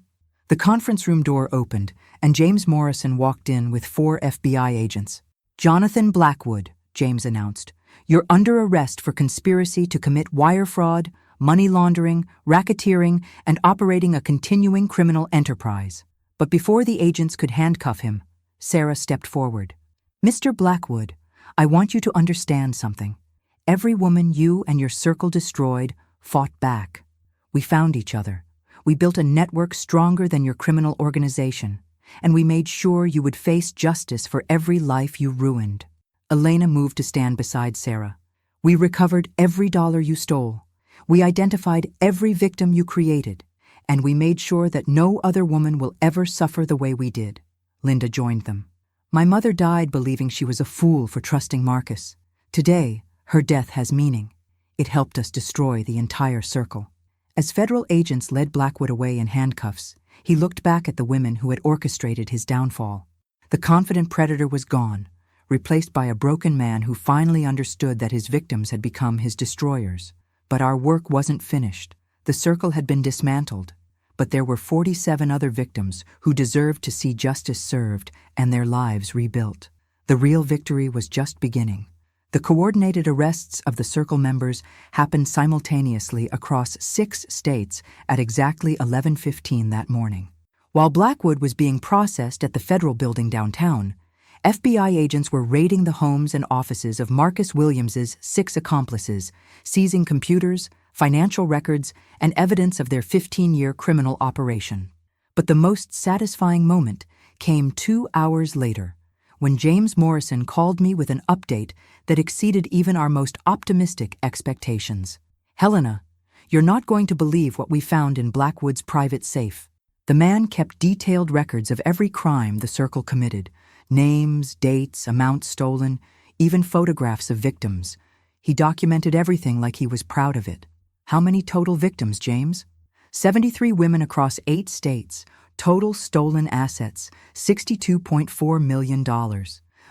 The conference room door opened, and James Morrison walked in with 4 FBI agents. Jonathan Blackwood, James announced, you're under arrest for conspiracy to commit wire fraud, money laundering, racketeering, and operating a continuing criminal enterprise. But before the agents could handcuff him, Sarah stepped forward. Mr. Blackwood, I want you to understand something. Every woman you and your circle destroyed fought back. We found each other. We built a network stronger than your criminal organization, and we made sure you would face justice for every life you ruined. Helena moved to stand beside Sarah. We recovered every dollar you stole. We identified every victim you created, and we made sure that no other woman will ever suffer the way we did. Linda joined them. My mother died believing she was a fool for trusting Marcus. Today, her death has meaning. It helped us destroy the entire circle. As federal agents led Blackwood away in handcuffs, he looked back at the women who had orchestrated his downfall. The confident predator was gone, replaced by a broken man who finally understood that his victims had become his destroyers. But our work wasn't finished. The circle had been dismantled, but there were 47 other victims who deserved to see justice served and their lives rebuilt. The real victory was just beginning. The coordinated arrests of the circle members happened simultaneously across 6 states at exactly 11:15 that morning. While Blackwood was being processed at the federal building downtown, FBI agents were raiding the homes and offices of Marcus Williams's 6 accomplices, seizing computers, financial records, and evidence of their 15-year criminal operation. But the most satisfying moment came 2 hours later, when James Morrison called me with an update that exceeded even our most optimistic expectations. Helena, you're not going to believe what we found in Blackwood's private safe. The man kept detailed records of every crime the circle committed, names, dates, amounts stolen, even photographs of victims. He documented everything like he was proud of it. How many total victims, James? 73 women across 8 states. Total stolen assets, $62.4 million.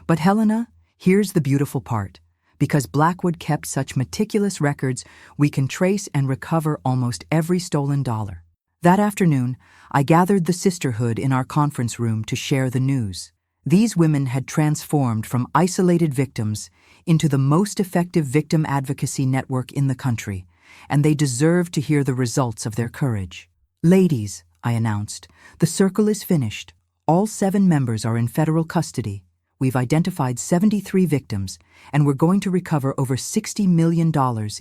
But Helena, here's the beautiful part. Because Blackwood kept such meticulous records, we can trace and recover almost every stolen dollar. That afternoon, I gathered the sisterhood in our conference room to share the news. These women had transformed from isolated victims into the most effective victim advocacy network in the country, and they deserved to hear the results of their courage. Ladies, I announced, the circle is finished. All 7 members are in federal custody. We've identified 73 victims, and we're going to recover over $60 million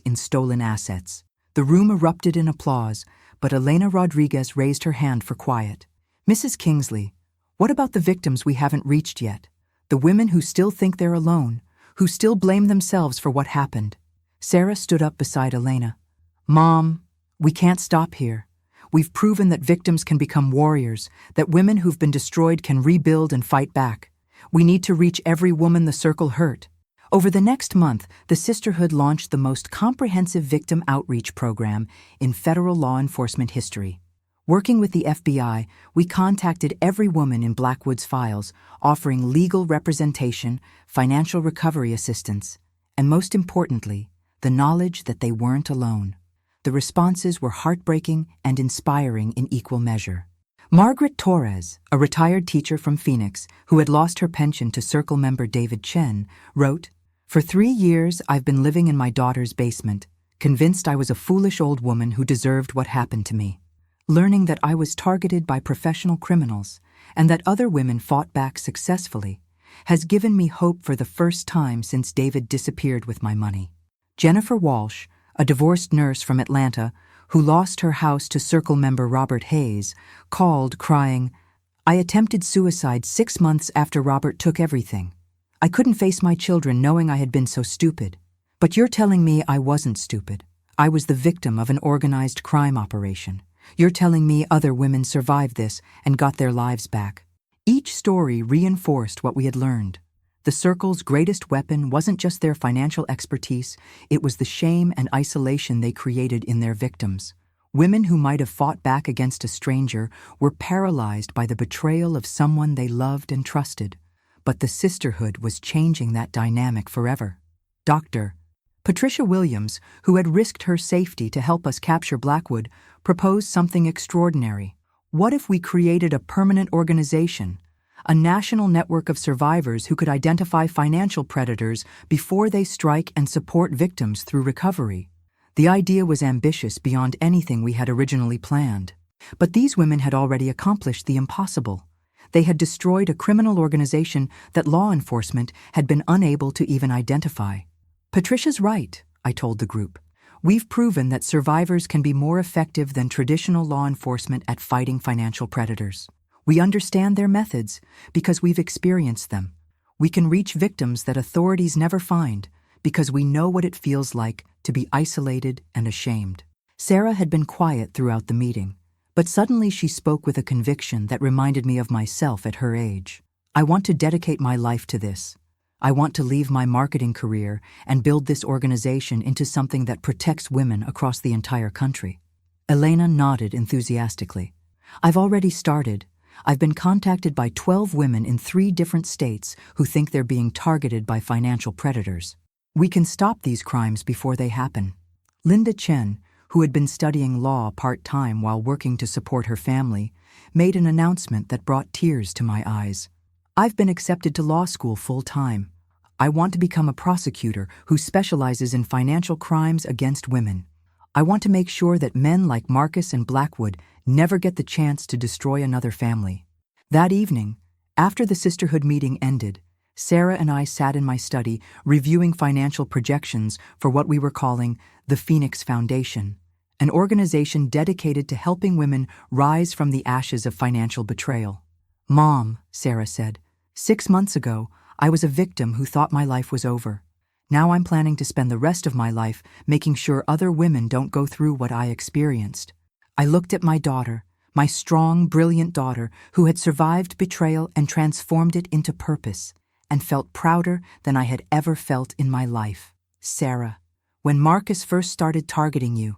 in stolen assets. The room erupted in applause, but Helena Rodriguez raised her hand for quiet. Mrs. Kingsley, what about the victims we haven't reached yet? The women who still think they're alone, who still blame themselves for what happened. Sarah stood up beside Helena. Mom, we can't stop here. We've proven that victims can become warriors, that women who've been destroyed can rebuild and fight back. We need to reach every woman the circle hurt. Over the next month, the sisterhood launched the most comprehensive victim outreach program in federal law enforcement history. Working with the FBI, we contacted every woman in Blackwood's files, offering legal representation, financial recovery assistance, and most importantly, the knowledge that they weren't alone. The responses were heartbreaking and inspiring in equal measure. Margaret Torres, a retired teacher from Phoenix who had lost her pension to Circle member David Chen, wrote, "For 3 years I've been living in my daughter's basement, convinced I was a foolish old woman who deserved what happened to me. Learning that I was targeted by professional criminals and that other women fought back successfully has given me hope for the first time since David disappeared with my money." Jennifer Walsh, a divorced nurse from Atlanta who lost her house to Circle member Robert Hayes, called crying, "I attempted suicide 6 months after Robert took everything. I couldn't face my children knowing I had been so stupid. But you're telling me I wasn't stupid. I was the victim of an organized crime operation. You're telling me other women survived this and got their lives back." Each story reinforced what we had learned. The Circle's greatest weapon wasn't just their financial expertise, it was the shame and isolation they created in their victims. Women who might have fought back against a stranger were paralyzed by the betrayal of someone they loved and trusted. But the sisterhood was changing that dynamic forever. Dr. Patricia Williams, who had risked her safety to help us capture Blackwood, proposed something extraordinary. What if we created a permanent organization, a national network of survivors who could identify financial predators before they strike and support victims through recovery? The idea was ambitious beyond anything we had originally planned. But these women had already accomplished the impossible. They had destroyed a criminal organization that law enforcement had been unable to even identify. "Patricia's right," I told the group. "We've proven that survivors can be more effective than traditional law enforcement at fighting financial predators. We understand their methods because we've experienced them. We can reach victims that authorities never find because we know what it feels like to be isolated and ashamed." Sarah had been quiet throughout the meeting, but suddenly she spoke with a conviction that reminded me of myself at her age. "I want to dedicate my life to this. I want to leave my marketing career and build this organization into something that protects women across the entire country." Helena nodded enthusiastically. "I've already started. I've been contacted by 12 women in 3 different states who think they're being targeted by financial predators. We can stop these crimes before they happen." Linda Chen, who had been studying law part-time while working to support her family, made an announcement that brought tears to my eyes. "I've been accepted to law school full-time. I want to become a prosecutor who specializes in financial crimes against women. I want to make sure that men like Marcus and Blackwood never get the chance to destroy another family." That evening, after the sisterhood meeting ended, Sarah and I sat in my study reviewing financial projections for what we were calling the Phoenix Foundation, an organization dedicated to helping women rise from the ashes of financial betrayal. "Mom," Sarah said, "6 months ago, I was a victim who thought my life was over. Now I'm planning to spend the rest of my life making sure other women don't go through what I experienced." I looked at my daughter, my strong, brilliant daughter who had survived betrayal and transformed it into purpose, and felt prouder than I had ever felt in my life. "Sarah, when Marcus first started targeting you,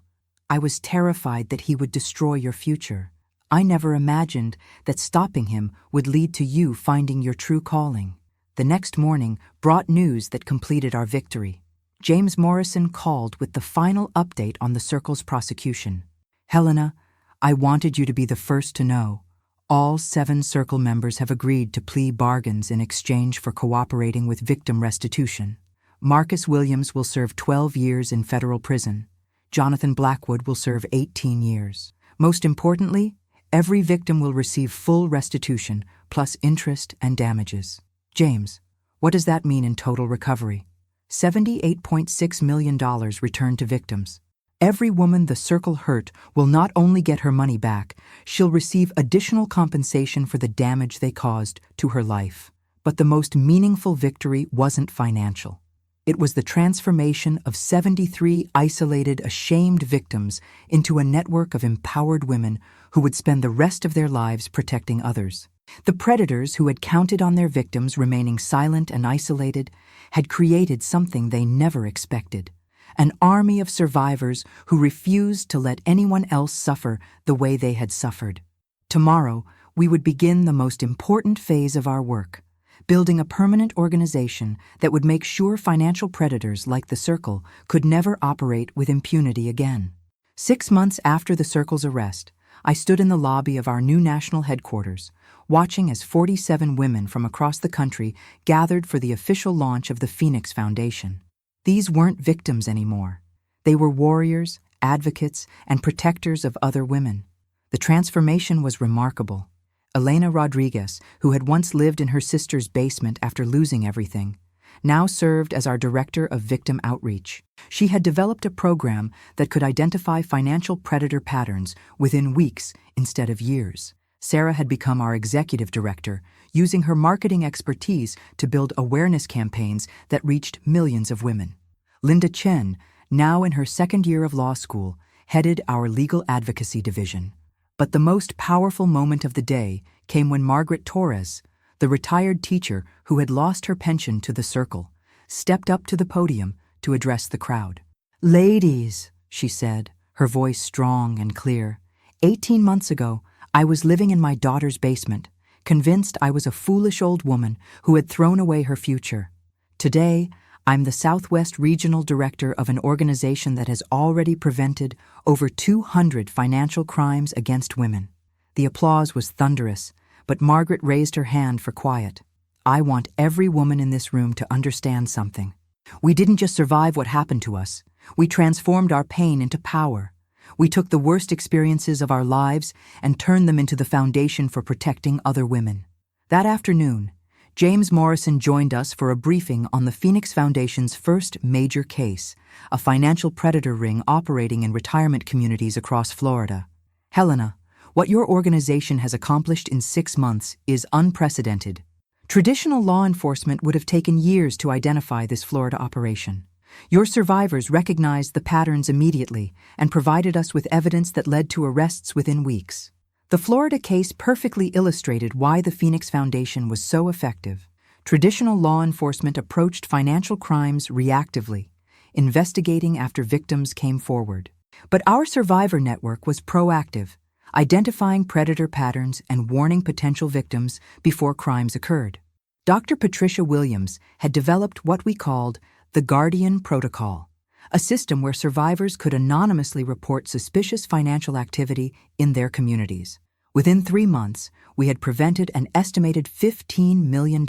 I was terrified that he would destroy your future. I never imagined that stopping him would lead to you finding your true calling." The next morning brought news that completed our victory. James Morrison called with the final update on the Circle's prosecution. "Helena, I wanted you to be the first to know. All 7 Circle members have agreed to plea bargains in exchange for cooperating with victim restitution. Marcus Williams will serve 12 years in federal prison. Jonathan Blackwood will serve 18 years. Most importantly, every victim will receive full restitution, plus interest and damages." "James, what does that mean in total recovery?" $78.6 million returned to victims. Every woman the Circle hurt will not only get her money back, she'll receive additional compensation for the damage they caused to her life. But the most meaningful victory wasn't financial. It was the transformation of 73 isolated, ashamed victims into a network of empowered women who would spend the rest of their lives protecting others. The predators who had counted on their victims remaining silent and isolated had created something they never expected: an army of survivors who refused to let anyone else suffer the way they had suffered. Tomorrow, we would begin the most important phase of our work, building a permanent organization that would make sure financial predators like the Circle could never operate with impunity again. 6 months after the Circle's arrest, I stood in the lobby of our new national headquarters, watching as 47 women from across the country gathered for the official launch of the Phoenix Foundation. These weren't victims anymore. They were warriors, advocates, and protectors of other women. The transformation was remarkable. Helena Rodriguez, who had once lived in her sister's basement after losing everything, now served as our director of victim outreach. She had developed a program that could identify financial predator patterns within weeks instead of years. Sarah had become our executive director, using her marketing expertise to build awareness campaigns that reached millions of women. Linda Chen, now in her second year of law school, headed our legal advocacy division. But the most powerful moment of the day came when Margaret Torres, the retired teacher who had lost her pension to the Circle, stepped up to the podium to address the crowd. "Ladies," she said, her voice strong and clear, 18 months ago, I was living in my daughter's basement, convinced I was a foolish old woman who had thrown away her future. Today, I'm the Southwest Regional Director of an organization that has already prevented over 200 financial crimes against women." The applause was thunderous, but Margaret raised her hand for quiet. "I want every woman in this room to understand something. We didn't just survive what happened to us. We transformed our pain into power. We took the worst experiences of our lives and turned them into the foundation for protecting other women." That afternoon, James Morrison joined us for a briefing on the Phoenix Foundation's first major case, a financial predator ring operating in retirement communities across Florida. "Helena, what your organization has accomplished in 6 months is unprecedented. Traditional law enforcement would have taken years to identify this Florida operation. Your survivors recognized the patterns immediately and provided us with evidence that led to arrests within weeks." The Florida case perfectly illustrated why the Phoenix Foundation was so effective. Traditional law enforcement approached financial crimes reactively, investigating after victims came forward. But our survivor network was proactive, identifying predator patterns and warning potential victims before crimes occurred. Dr. Patricia Williams had developed what we called the Guardian Protocol, a system where survivors could anonymously report suspicious financial activity in their communities. Within 3 months, we had prevented an estimated $15 million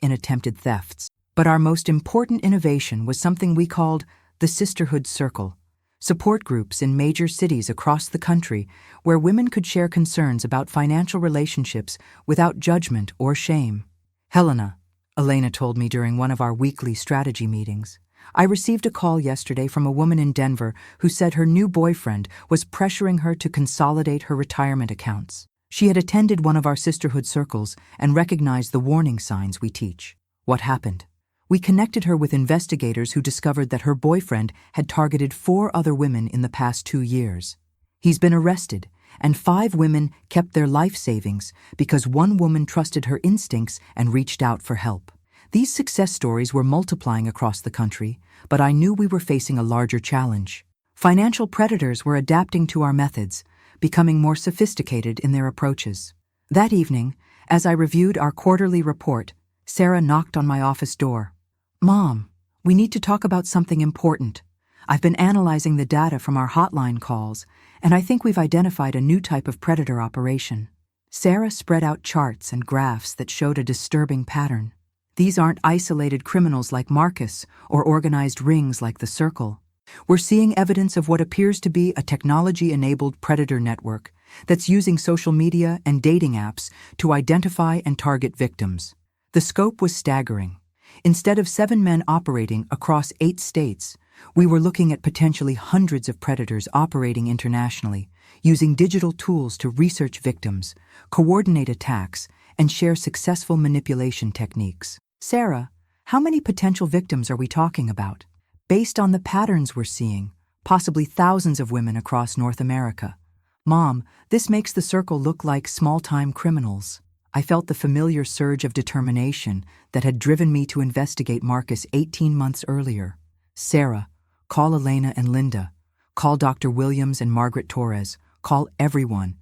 in attempted thefts. But our most important innovation was something we called the Sisterhood Circle, support groups in major cities across the country where women could share concerns about financial relationships without judgment or shame. "Helena," Helena told me during one of our weekly strategy meetings, "I received a call yesterday from a woman in Denver who said her new boyfriend was pressuring her to consolidate her retirement accounts. She had attended one of our sisterhood circles and recognized the warning signs we teach." What happened? We connected her with investigators who discovered that her boyfriend had targeted 4 other women in the past 2 years. He's been arrested, and 5 women kept their life savings because one woman trusted her instincts and reached out for help. These success stories were multiplying across the country, but I knew we were facing a larger challenge. Financial predators were adapting to our methods, becoming more sophisticated in their approaches. That evening, as I reviewed our quarterly report, Sarah knocked on my office door. "Mom, we need to talk about something important. I've been analyzing the data from our hotline calls, and I think we've identified a new type of predator operation." Sarah spread out charts and graphs that showed a disturbing pattern. These aren't isolated criminals like Marcus or organized rings like the Circle. We're seeing evidence of what appears to be a technology-enabled predator network that's using social media and dating apps to identify and target victims. The scope was staggering. Instead of 7 men operating across 8 states, we were looking at potentially hundreds of predators operating internationally, using digital tools to research victims, coordinate attacks, and share successful manipulation techniques. "Sarah, how many potential victims are we talking about?" "Based on the patterns we're seeing, possibly thousands of women across North America." "Mom, this makes the Circle look like small-time criminals." I felt the familiar surge of determination that had driven me to investigate Marcus 18 months earlier. "Sarah, Call Elena and Linda. Call Dr. Williams and Margaret Torres. Call everyone.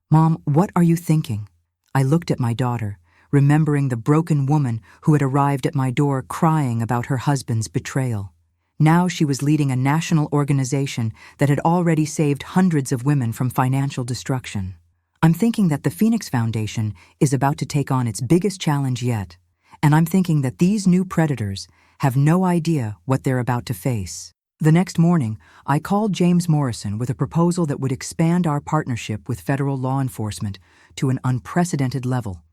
Mom, what are you thinking? I looked at my daughter, remembering the broken woman who had arrived at my door crying about her husband's betrayal. Now she was leading a national organization that had already saved hundreds of women from financial destruction. I'm thinking that the Phoenix Foundation is about to take on its biggest challenge yet, and I'm thinking that these new predators have no idea what they're about to face. The next morning, I called James Morrison with a proposal that would expand our partnership with federal law enforcement to an unprecedented level.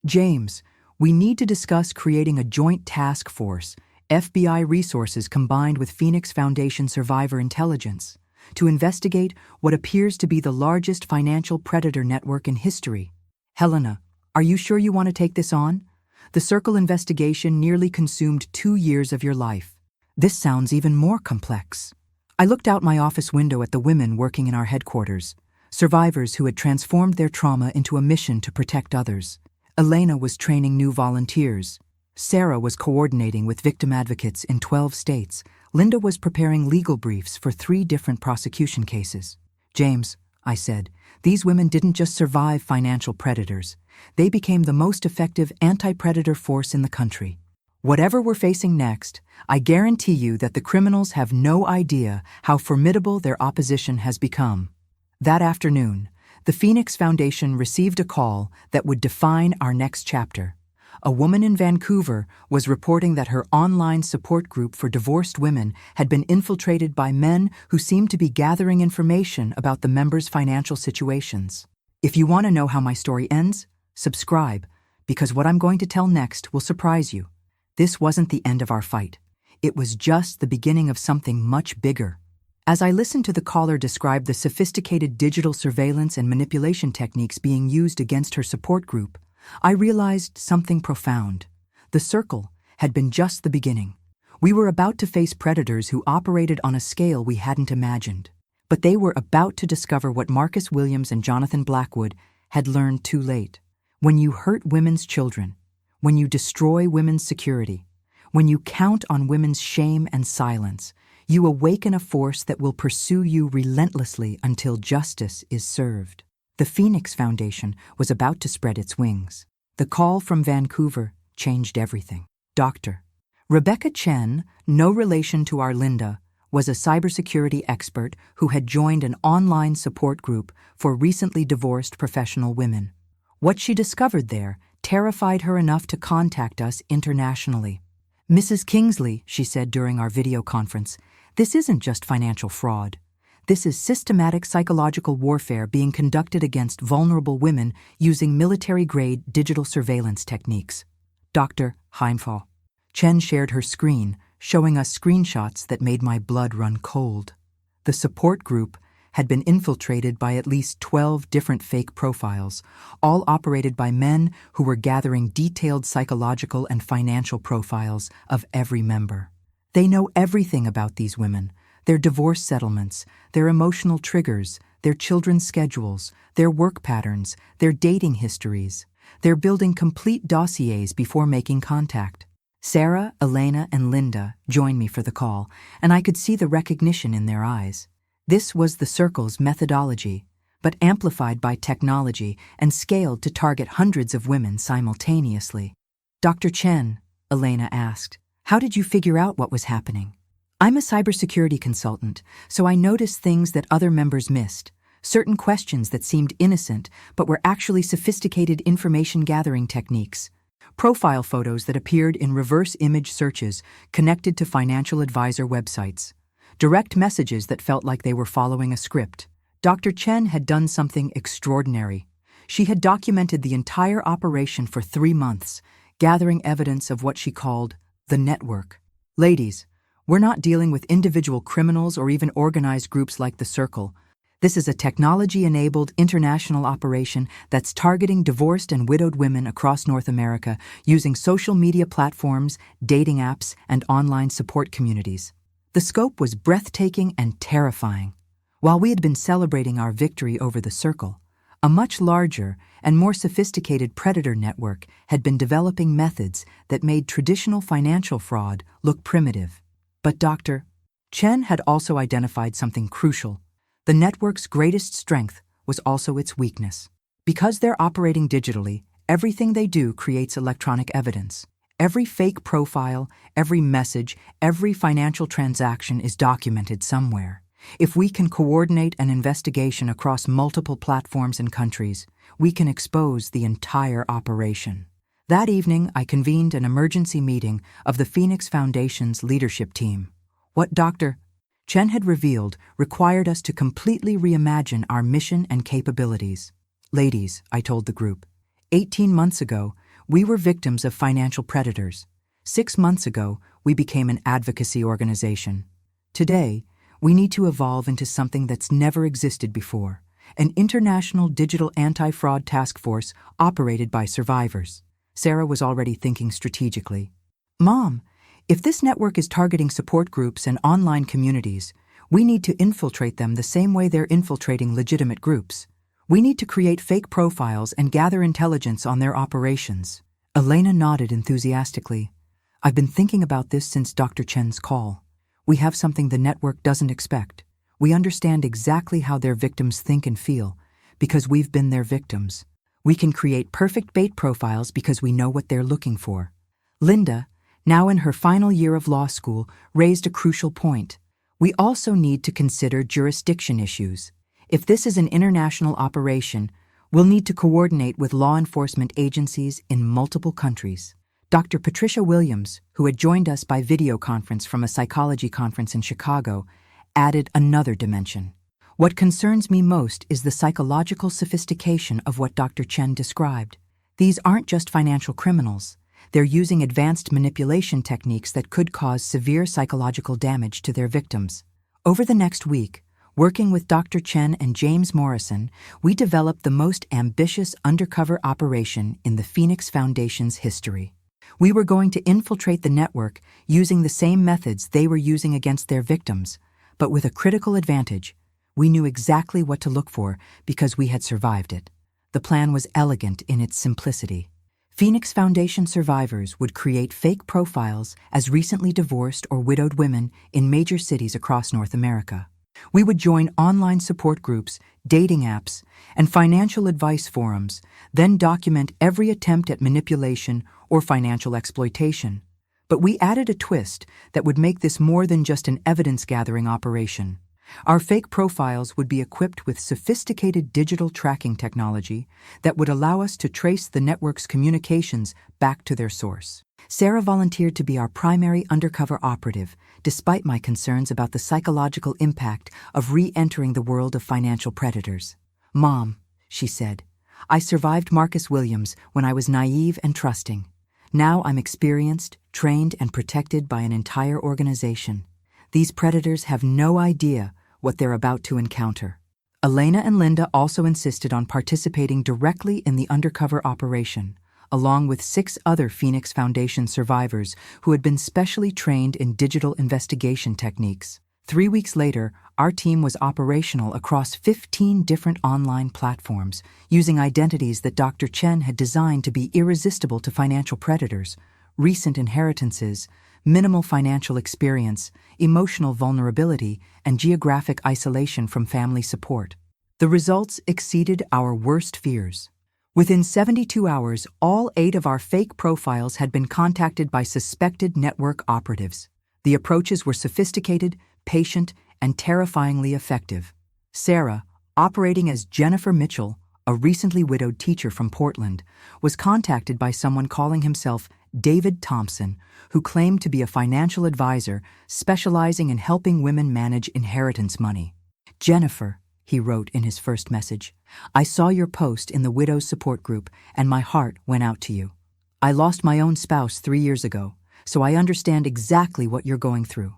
James, we need to discuss creating a joint task force, FBI resources combined with Phoenix Foundation survivor intelligence, to investigate what appears to be the largest financial predator network in history. Helena, are you sure you want to take this on? The Circle investigation nearly consumed 2 years of your life. This sounds even more complex. I looked out my office window at the women working in our headquarters, survivors who had transformed their trauma into a mission to protect others. Elena was training new volunteers. Sarah was coordinating with victim advocates in 12 states. Linda was preparing legal briefs for 3 different prosecution cases. James, I said, these women didn't just survive financial predators. They became the most effective anti-predator force in the country. Whatever we're facing next, I guarantee you that the criminals have no idea how formidable their opposition has become. That afternoon, the Phoenix Foundation received a call that would define our next chapter. A woman in Vancouver was reporting that her online support group for divorced women had been infiltrated by men who seemed to be gathering information about the members' financial situations. If you want to know how my story ends, subscribe, because what I'm going to tell next will surprise you. This wasn't the end of our fight. It was just the beginning of something much bigger. As I listened to the caller describe the sophisticated digital surveillance and manipulation techniques being used against her support group, I realized something profound. The Circle had been just the beginning. We were about to face predators who operated on a scale we hadn't imagined. But they were about to discover what Marcus Williams and Jonathan Blackwood had learned too late. When you hurt women's children, when you destroy women's security, when you count on women's shame and silence, you awaken a force that will pursue you relentlessly until justice is served. The Phoenix Foundation was about to spread its wings. The call from Vancouver changed everything. Dr. Rebecca Chen, no relation to our Linda, was a cybersecurity expert who had joined an online support group for recently divorced professional women. What she discovered there terrified her enough to contact us internationally. Mrs. Kingsley, she said during our video conference, this isn't just financial fraud. This is systematic psychological warfare being conducted against vulnerable women using military-grade digital surveillance techniques. Dr. Heimfall. Chen shared her screen, showing us screenshots that made my blood run cold. The support group had been infiltrated by at least 12 different fake profiles, all operated by men who were gathering detailed psychological and financial profiles of every member. They know everything about these women, their divorce settlements, their emotional triggers, their children's schedules, their work patterns, their dating histories. They're building complete dossiers before making contact. Sarah, Elena, and Linda joined me for the call, and I could see the recognition in their eyes. This was the Circle's methodology, but amplified by technology and scaled to target hundreds of women simultaneously. Dr. Chen, Elena asked, how did you figure out what was happening? I'm a cybersecurity consultant, so I noticed things that other members missed, certain questions that seemed innocent but were actually sophisticated information-gathering techniques, profile photos that appeared in reverse image searches connected to financial advisor websites, direct messages that felt like they were following a script. Dr. Chen had done something extraordinary. She had documented the entire operation for 3 months, gathering evidence of what she called the network. Ladies, we're not dealing with individual criminals or even organized groups like the Circle. This is a technology-enabled international operation that's targeting divorced and widowed women across North America using social media platforms, dating apps, and online support communities. The scope was breathtaking and terrifying. While we had been celebrating our victory over the Circle, a much larger and more sophisticated predator network had been developing methods that made traditional financial fraud look primitive. But Dr. Chen had also identified something crucial. The network's greatest strength was also its weakness. Because they're operating digitally, everything they do creates electronic evidence. Every fake profile, every message, every financial transaction is documented somewhere. If we can coordinate an investigation across multiple platforms and countries, we can expose the entire operation. That evening, I convened an emergency meeting of the Phoenix Foundation's leadership team. What Dr. Chen had revealed required us to completely reimagine our mission and capabilities. Ladies, I told the group, 18 months ago, we were victims of financial predators. 6 months ago, we became an advocacy organization. Today, we need to evolve into something that's never existed before, an international digital anti-fraud task force operated by survivors. Sarah was already thinking strategically. Mom, if this network is targeting support groups and online communities, we need to infiltrate them the same way they're infiltrating legitimate groups. We need to create fake profiles and gather intelligence on their operations. Helena nodded enthusiastically. I've been thinking about this since Dr. Chen's call. We have something the network doesn't expect. We understand exactly how their victims think and feel, because we've been their victims. We can create perfect bait profiles because we know what they're looking for. Linda, now in her final year of law school, raised a crucial point. We also need to consider jurisdiction issues. If this is an international operation, we'll need to coordinate with law enforcement agencies in multiple countries. Dr. Patricia Williams, who had joined us by video conference from a psychology conference in Chicago, added another dimension. What concerns me most is the psychological sophistication of what Dr. Chen described. These aren't just financial criminals. They're using advanced manipulation techniques that could cause severe psychological damage to their victims. Over the next week, working with Dr. Chen and James Morrison, we developed the most ambitious undercover operation in the Phoenix Foundation's history. We were going to infiltrate the network using the same methods they were using against their victims, but with a critical advantage. We knew exactly what to look for because we had survived it. The plan was elegant in its simplicity. Phoenix Foundation survivors would create fake profiles as recently divorced or widowed women in major cities across North America. We would join online support groups, dating apps, and financial advice forums, then document every attempt at manipulation or financial exploitation. But we added a twist that would make this more than just an evidence-gathering operation. Our fake profiles would be equipped with sophisticated digital tracking technology that would allow us to trace the network's communications back to their source. Sarah volunteered to be our primary undercover operative, despite my concerns about the psychological impact of re-entering the world of financial predators. Mom, she said, I survived Marcus Williams when I was naive and trusting. Now I'm experienced, trained, and protected by an entire organization. These predators have no idea what they're about to encounter. Helena and Linda also insisted on participating directly in the undercover operation, along with 6 other Phoenix Foundation survivors who had been specially trained in digital investigation techniques. 3 weeks later, our team was operational across 15 different online platforms, using identities that Dr. Chen had designed to be irresistible to financial predators, recent inheritances, minimal financial experience, emotional vulnerability, and geographic isolation from family support. The results exceeded our worst fears. Within 72 hours, all 8 of our fake profiles had been contacted by suspected network operatives. The approaches were sophisticated, patient, and terrifyingly effective. Sarah, operating as Jennifer Mitchell, a recently widowed teacher from Portland, was contacted by someone calling himself David Thompson, who claimed to be a financial advisor specializing in helping women manage inheritance money. Jennifer, he wrote in his first message, I saw your post in the Widows Support Group and my heart went out to you. I lost my own spouse 3 years ago, so I understand exactly what you're going through.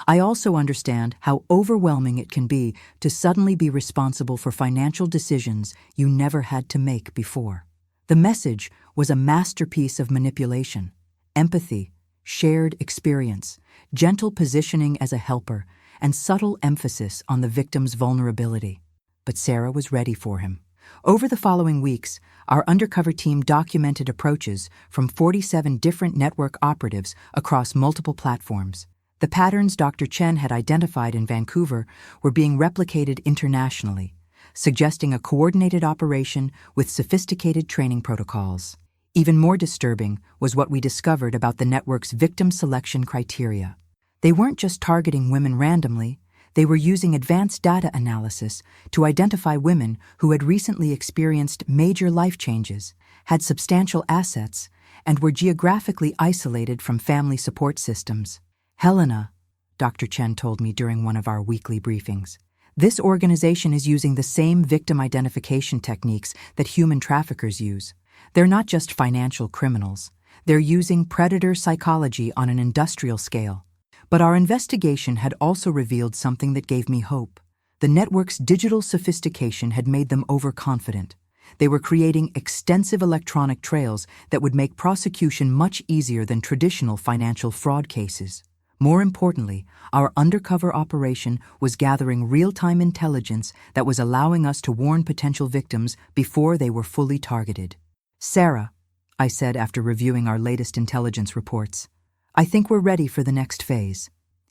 I also understand how overwhelming it can be to suddenly be responsible for financial decisions you never had to make before. The message was a masterpiece of manipulation, empathy, shared experience, gentle positioning as a helper, and subtle emphasis on the victim's vulnerability. But Sarah was ready for him. Over the following weeks, our undercover team documented approaches from 47 different network operatives across multiple platforms. The patterns Dr. Chen had identified in Vancouver were being replicated internationally, suggesting a coordinated operation with sophisticated training protocols. Even more disturbing was what we discovered about the network's victim selection criteria. They weren't just targeting women randomly, they were using advanced data analysis to identify women who had recently experienced major life changes, had substantial assets, and were geographically isolated from family support systems. Helena, Dr. Chen told me during one of our weekly briefings, this organization is using the same victim identification techniques that human traffickers use. They're not just financial criminals. They're using predator psychology on an industrial scale. But our investigation had also revealed something that gave me hope. The network's digital sophistication had made them overconfident. They were creating extensive electronic trails that would make prosecution much easier than traditional financial fraud cases. More importantly, our undercover operation was gathering real-time intelligence that was allowing us to warn potential victims before they were fully targeted. "Sarah," I said after reviewing our latest intelligence reports, "I think we're ready for the next phase.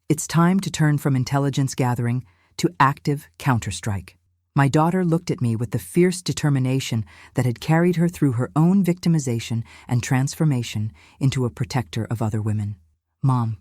It's time to turn from intelligence gathering to active counterstrike." My daughter looked at me with the fierce determination that had carried her through her own victimization and transformation into a protector of other women. "Mom,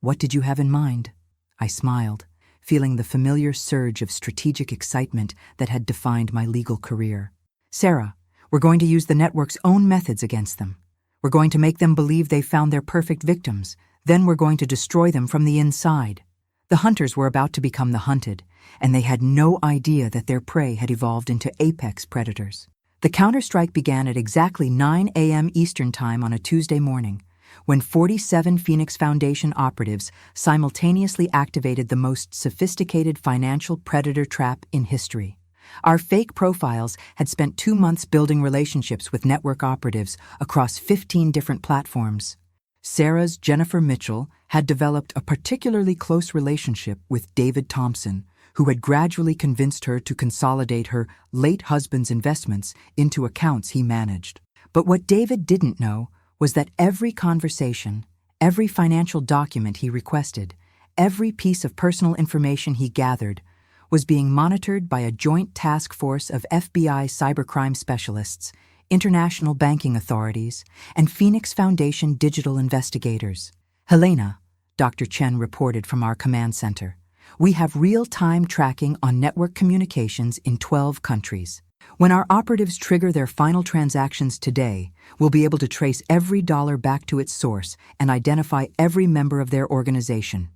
what did you have in mind?" I smiled, feeling the familiar surge of strategic excitement that had defined my legal career. "Sarah, we're going to use the network's own methods against them. We're going to make them believe they've found their perfect victims. Then we're going to destroy them from the inside." The hunters were about to become the hunted, and they had no idea that their prey had evolved into apex predators. The counterstrike began at exactly 9 a.m. Eastern Time on a Tuesday morning, when 47 Phoenix Foundation operatives simultaneously activated the most sophisticated financial predator trap in history. Our fake profiles had spent 2 months building relationships with network operatives across 15 different platforms. Sarah's Jennifer Mitchell had developed a particularly close relationship with David Thompson, who had gradually convinced her to consolidate her late husband's investments into accounts he managed. But what David didn't know was that every conversation, every financial document he requested, every piece of personal information he gathered was being monitored by a joint task force of FBI cybercrime specialists, international banking authorities, and Phoenix Foundation digital investigators. "Helena," Dr. Chen reported from our command center, "we have real-time tracking on network communications in 12 countries. When our operatives trigger their final transactions today, we'll be able to trace every dollar back to its source and identify every member of their organization."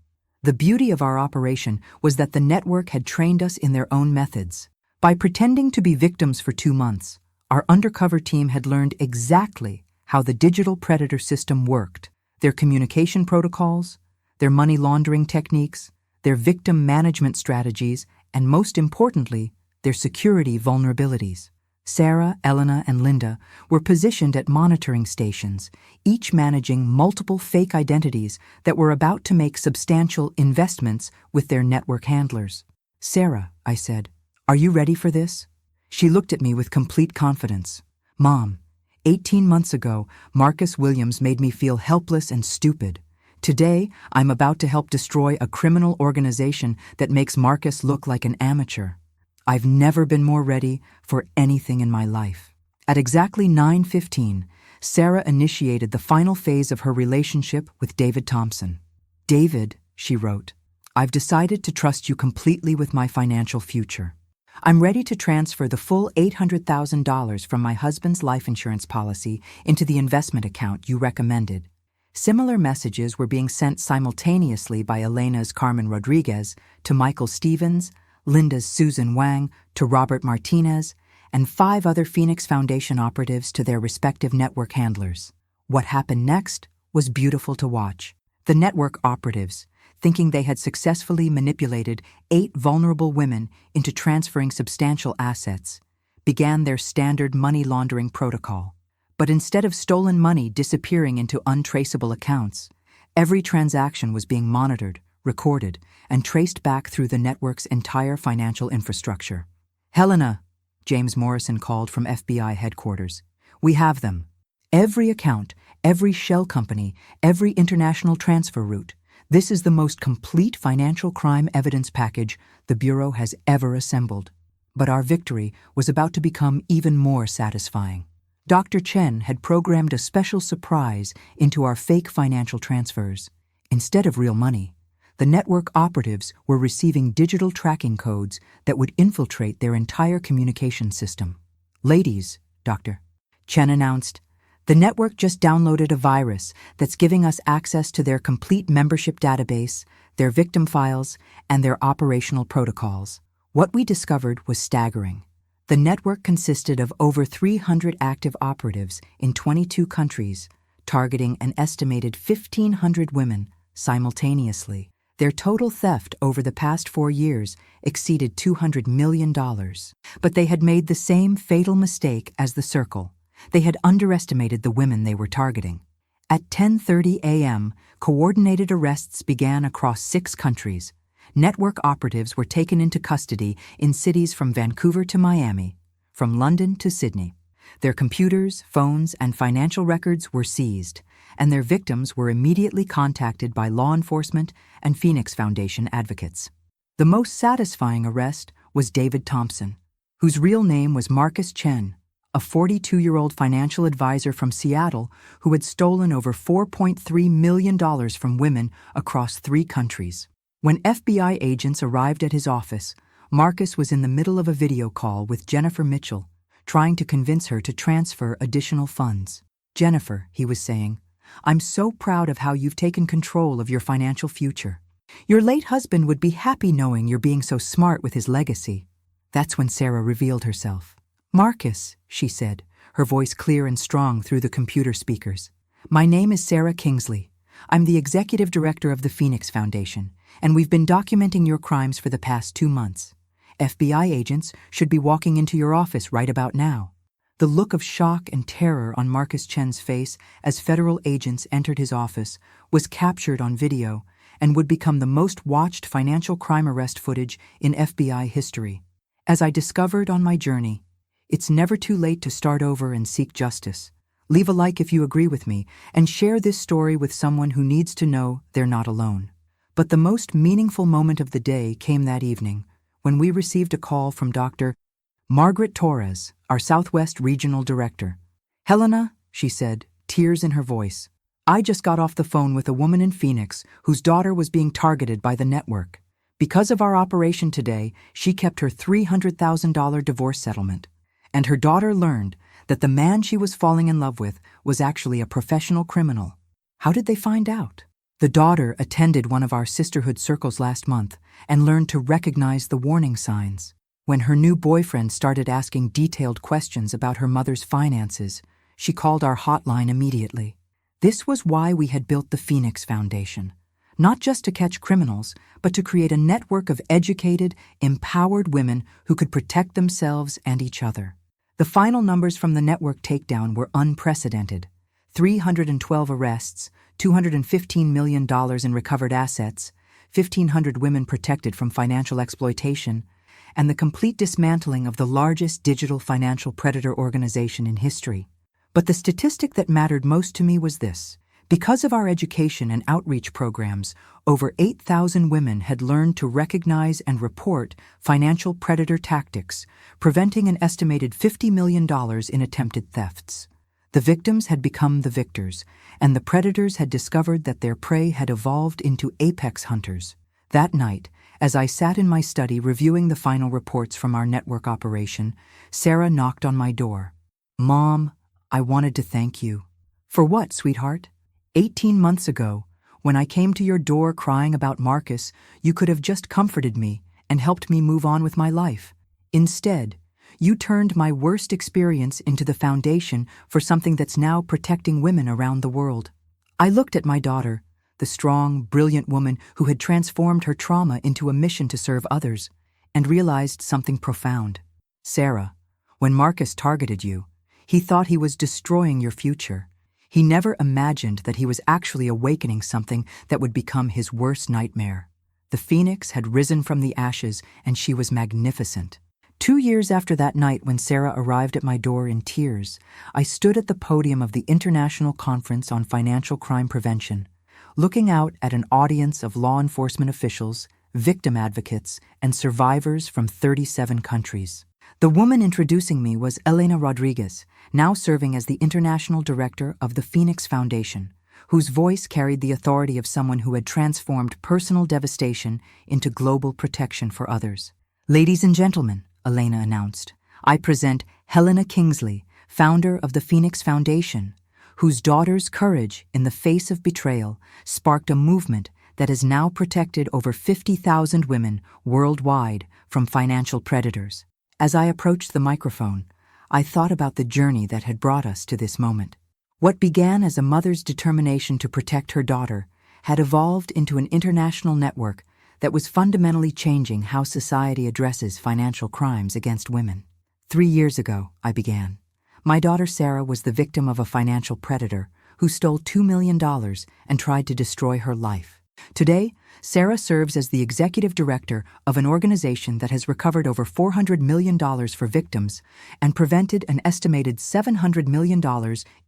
The beauty of our operation was that the network had trained us in their own methods. By pretending to be victims for 2 months, our undercover team had learned exactly how the digital predator system worked, their communication protocols, their money laundering techniques, their victim management strategies, and most importantly, their security vulnerabilities. Sarah, Elena, and Linda were positioned at monitoring stations, each managing multiple fake identities that were about to make substantial investments with their network handlers. "Sarah," I said, "are you ready for this?" She looked at me with complete confidence. "Mom, 18 months ago, Marcus Williams made me feel helpless and stupid. Today, I'm about to help destroy a criminal organization that makes Marcus look like an amateur. I've never been more ready for anything in my life." At exactly 9:15, Sarah initiated the final phase of her relationship with David Thompson. "David," she wrote, "I've decided to trust you completely with my financial future. I'm ready to transfer the full $800,000 from my husband's life insurance policy into the investment account you recommended." Similar messages were being sent simultaneously by Elena's Carmen Rodriguez to Michael Stevens, Linda's Susan Wang to Robert Martinez, and 5 other Phoenix Foundation operatives to their respective network handlers. What happened next was beautiful to watch. The network operatives, thinking they had successfully manipulated 8 vulnerable women into transferring substantial assets, began their standard money laundering protocol. But instead of stolen money disappearing into untraceable accounts, every transaction was being monitored, recorded, and traced back through the network's entire financial infrastructure. "Helena," James Morrison called from FBI headquarters, "we have them. Every account, every shell company, every international transfer route. This is the most complete financial crime evidence package the Bureau has ever assembled. But our victory was about to become even more satisfying. Dr. Chen had programmed a special surprise into our fake financial transfers. Instead of real money, the network operatives were receiving digital tracking codes that would infiltrate their entire communication system. "Ladies," Dr. Chen announced, "the network just downloaded a virus that's giving us access to their complete membership database, their victim files, and their operational protocols." What we discovered was staggering. The network consisted of over 300 active operatives in 22 countries, targeting an estimated 1,500 women simultaneously. Their total theft over the past 4 years exceeded $200 million. But they had made the same fatal mistake as the Circle. They had underestimated the women they were targeting. At 10:30 a.m., coordinated arrests began across 6 countries. Network operatives were taken into custody in cities from Vancouver to Miami, from London to Sydney. Their computers, phones, and financial records were seized, and their victims were immediately contacted by law enforcement and Phoenix Foundation advocates. The most satisfying arrest was David Thompson, whose real name was Marcus Chen, a 42-year-old financial advisor from Seattle who had stolen over $4.3 million from women across 3 countries. When FBI agents arrived at his office, Marcus was in the middle of a video call with Jennifer Mitchell, trying to convince her to transfer additional funds. "Jennifer," he was saying, "I'm so proud of how you've taken control of your financial future. Your late husband would be happy knowing you're being so smart with his legacy." That's when Sarah revealed herself. "Marcus," she said, her voice clear and strong through the computer speakers. "My name is Helena Kingsley. I'm the executive director of the Phoenix Foundation, and we've been documenting your crimes for the past 2 months. FBI agents should be walking into your office right about now." The look of shock and terror on Marcus Chen's face as federal agents entered his office was captured on video and would become the most watched financial crime arrest footage in FBI history. As I discovered on my journey, it's never too late to start over and seek justice. Leave a like if you agree with me, and share this story with someone who needs to know they're not alone. But the most meaningful moment of the day came that evening, when we received a call from Dr. Margaret Torres, our Southwest Regional Director. "Helena," she said, tears in her voice, "I just got off the phone with a woman in Phoenix whose daughter was being targeted by the network. Because of our operation today, she kept her $300,000 divorce settlement. And her daughter learned that the man she was falling in love with was actually a professional criminal." How did they find out? The daughter attended one of our sisterhood circles last month and learned to recognize the warning signs. When her new boyfriend started asking detailed questions about her mother's finances, she called our hotline immediately. This was why we had built the Phoenix Foundation, not just to catch criminals, but to create a network of educated, empowered women who could protect themselves and each other. The final numbers from the network takedown were unprecedented. 312 arrests, $215 million in recovered assets, 1,500 women protected from financial exploitation, and the complete dismantling of the largest digital financial predator organization in history. But the statistic that mattered most to me was this. Because of our education and outreach programs, over 8,000 women had learned to recognize and report financial predator tactics, preventing an estimated $50 million in attempted thefts. The victims had become the victors, and the predators had discovered that their prey had evolved into apex hunters. That night, as I sat in my study reviewing the final reports from our network operation, Sarah knocked on my door. "Mom, I wanted to thank you." "For what, sweetheart?" 18 months ago, when I came to your door crying about Marcus, you could have just comforted me and helped me move on with my life. Instead, you turned my worst experience into the foundation for something that's now protecting women around the world. I looked at my daughter, the strong, brilliant woman who had transformed her trauma into a mission to serve others, and realized something profound. Sarah, when Marcus targeted you, he thought he was destroying your future. He never imagined that he was actually awakening something that would become his worst nightmare. The phoenix had risen from the ashes, and she was magnificent. 2 years after that night when Sarah arrived at my door in tears, I stood at the podium of the International Conference on Financial Crime Prevention, looking out at an audience of law enforcement officials, victim advocates, and survivors from 37 countries. The woman introducing me was Helena Rodriguez, now serving as the international director of the Phoenix Foundation, whose voice carried the authority of someone who had transformed personal devastation into global protection for others. "Ladies and gentlemen," Helena announced, "I present Helena Kingsley, founder of the Phoenix Foundation, whose daughter's courage in the face of betrayal sparked a movement that has now protected over 50,000 women worldwide from financial predators." As I approached the microphone, I thought about the journey that had brought us to this moment. What began as a mother's determination to protect her daughter had evolved into an international network that was fundamentally changing how society addresses financial crimes against women. 3 years ago, I began. My daughter Sarah was the victim of a financial predator who stole $2 million and tried to destroy her life. Today, Sarah serves as the executive director of an organization that has recovered over $400 million for victims and prevented an estimated $700 million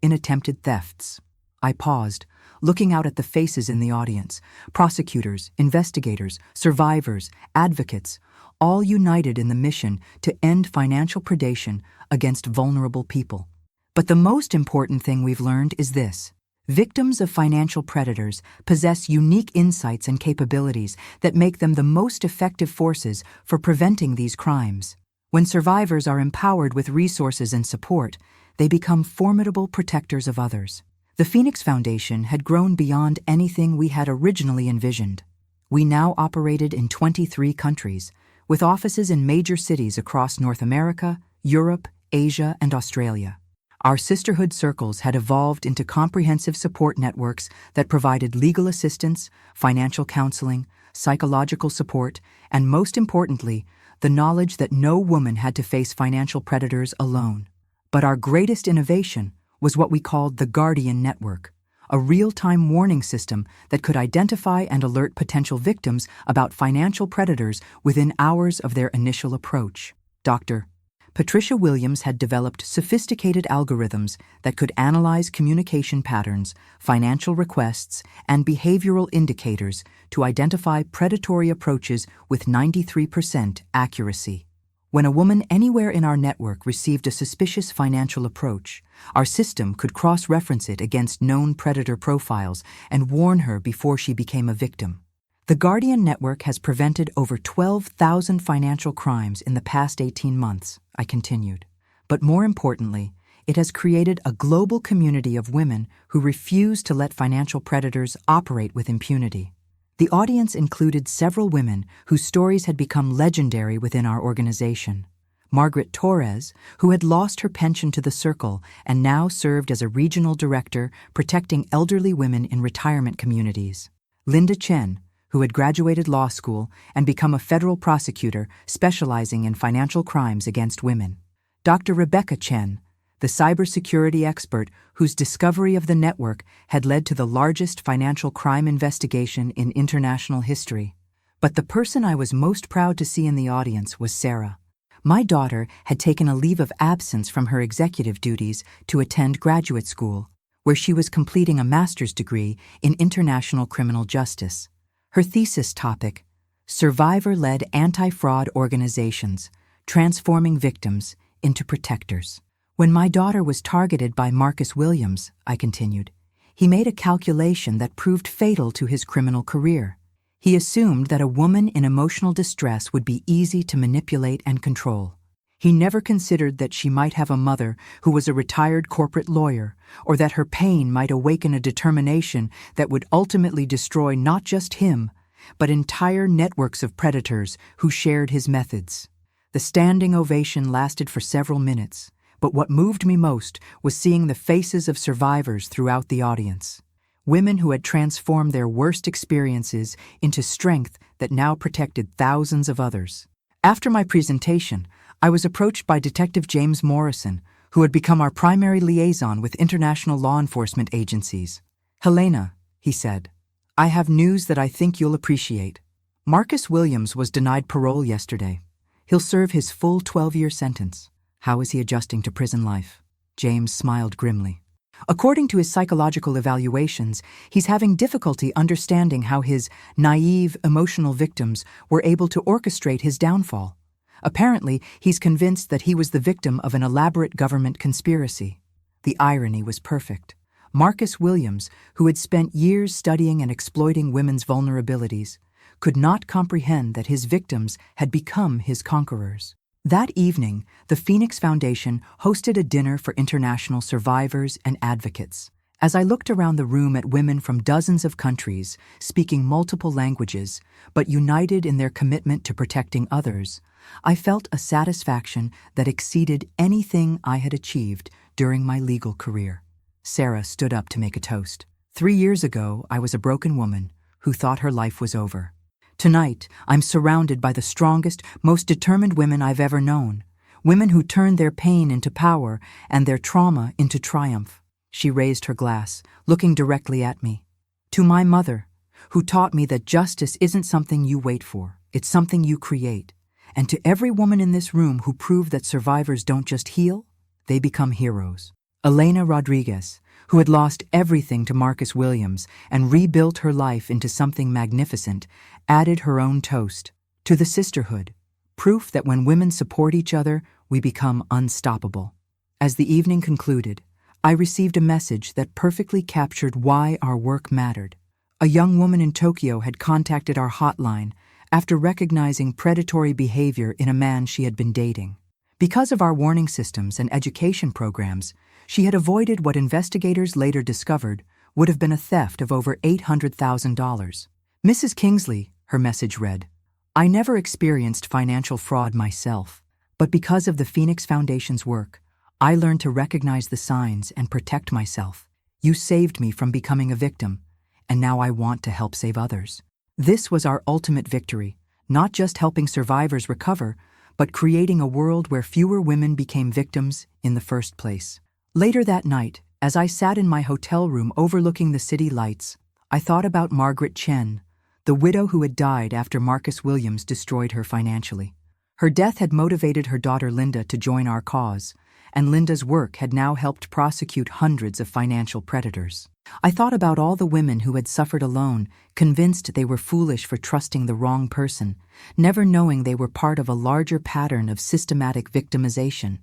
in attempted thefts. I paused, looking out at the faces in the audience: prosecutors, investigators, survivors, advocates, all united in the mission to end financial predation against vulnerable people. But the most important thing we've learned is this: victims of financial predators possess unique insights and capabilities that make them the most effective forces for preventing these crimes. When survivors are empowered with resources and support, they become formidable protectors of others. The Phoenix Foundation had grown beyond anything we had originally envisioned. We now operated in 23 countries, with offices in major cities across North America, Europe, Asia, and Australia. Our sisterhood circles had evolved into comprehensive support networks that provided legal assistance, financial counseling, psychological support, and most importantly, the knowledge that no woman had to face financial predators alone. But our greatest innovation was what we called the Guardian Network, a real-time warning system that could identify and alert potential victims about financial predators within hours of their initial approach. Dr. Patricia Williams had developed sophisticated algorithms that could analyze communication patterns, financial requests, and behavioral indicators to identify predatory approaches with 93% accuracy. When a woman anywhere in our network received a suspicious financial approach, our system could cross-reference it against known predator profiles and warn her before she became a victim. The Guardian Network has prevented over 12,000 financial crimes in the past 18 months, I continued. But more importantly, it has created a global community of women who refuse to let financial predators operate with impunity. The audience included several women whose stories had become legendary within our organization. Margaret Torres, who had lost her pension to the Circle and now served as a regional director protecting elderly women in retirement communities. Linda Chen, who had graduated law school and become a federal prosecutor specializing in financial crimes against women. Dr. Rebecca Chen, the cybersecurity expert whose discovery of the network had led to the largest financial crime investigation in international history. But the person I was most proud to see in the audience was Sarah. My daughter had taken a leave of absence from her executive duties to attend graduate school, where she was completing a master's degree in international criminal justice. Her thesis topic: Survivor-Led Anti-Fraud Organizations, Transforming Victims into Protectors. When my daughter was targeted by Marcus Williams, I continued, he made a calculation that proved fatal to his criminal career. He assumed that a woman in emotional distress would be easy to manipulate and control. He never considered that she might have a mother who was a retired corporate lawyer, or that her pain might awaken a determination that would ultimately destroy not just him, but entire networks of predators who shared his methods. The standing ovation lasted for several minutes, but what moved me most was seeing the faces of survivors throughout the audience. Women who had transformed their worst experiences into strength that now protected thousands of others. After my presentation, I was approached by Detective James Morrison, who had become our primary liaison with international law enforcement agencies. "Helena," he said, "I have news that I think you'll appreciate. Marcus Williams was denied parole yesterday. He'll serve his full 12-year sentence. How is he adjusting to prison life?" James smiled grimly. According to his psychological evaluations, he's having difficulty understanding how his naive, emotional victims were able to orchestrate his downfall. Apparently, he's convinced that he was the victim of an elaborate government conspiracy. The irony was perfect. Marcus Williams, who had spent years studying and exploiting women's vulnerabilities, could not comprehend that his victims had become his conquerors. That evening, the Phoenix Foundation hosted a dinner for international survivors and advocates. As I looked around the room at women from dozens of countries, speaking multiple languages, but united in their commitment to protecting others, I felt a satisfaction that exceeded anything I had achieved during my legal career. Sarah stood up to make a toast. 3 years ago, I was a broken woman who thought her life was over. Tonight, I'm surrounded by the strongest, most determined women I've ever known. Women who turned their pain into power and their trauma into triumph. She raised her glass, looking directly at me. To my mother, who taught me that justice isn't something you wait for, it's something you create. And to every woman in this room who proved that survivors don't just heal, they become heroes. Helena Rodriguez, who had lost everything to Marcus Williams and rebuilt her life into something magnificent, added her own toast. To the sisterhood, proof that when women support each other, we become unstoppable. As the evening concluded, I received a message that perfectly captured why our work mattered. A young woman in Tokyo had contacted our hotline after recognizing predatory behavior in a man she had been dating. Because of our warning systems and education programs, she had avoided what investigators later discovered would have been a theft of over $800,000. Mrs. Kingsley, her message read, I never experienced financial fraud myself, but because of the Phoenix Foundation's work, I learned to recognize the signs and protect myself. You saved me from becoming a victim, and now I want to help save others. This was our ultimate victory, not just helping survivors recover, but creating a world where fewer women became victims in the first place. Later that night, as I sat in my hotel room overlooking the city lights, I thought about Margaret Chen, the widow who had died after Marcus Williams destroyed her financially. Her death had motivated her daughter Linda to join our cause, and Linda's work had now helped prosecute hundreds of financial predators. I thought about all the women who had suffered alone, convinced they were foolish for trusting the wrong person, never knowing they were part of a larger pattern of systematic victimization.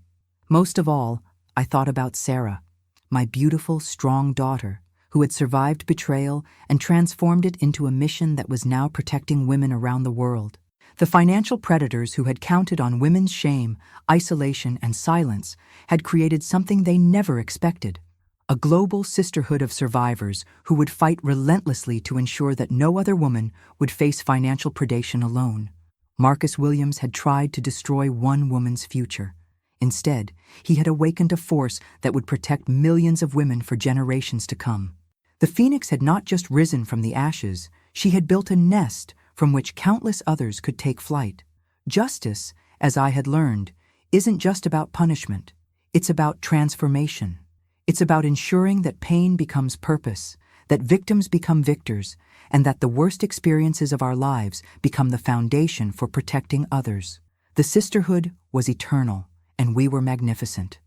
Most of all, I thought about Sarah, my beautiful, strong daughter, who had survived betrayal and transformed it into a mission that was now protecting women around the world. The financial predators who had counted on women's shame, isolation, and silence had created something they never expected: a global sisterhood of survivors who would fight relentlessly to ensure that no other woman would face financial predation alone. Marcus Williams had tried to destroy one woman's future. Instead, he had awakened a force that would protect millions of women for generations to come. The phoenix had not just risen from the ashes, she had built a nest from which countless others could take flight. Justice, as I had learned, isn't just about punishment. It's about transformation. It's about ensuring that pain becomes purpose, that victims become victors, and that the worst experiences of our lives become the foundation for protecting others. The sisterhood was eternal, and we were magnificent.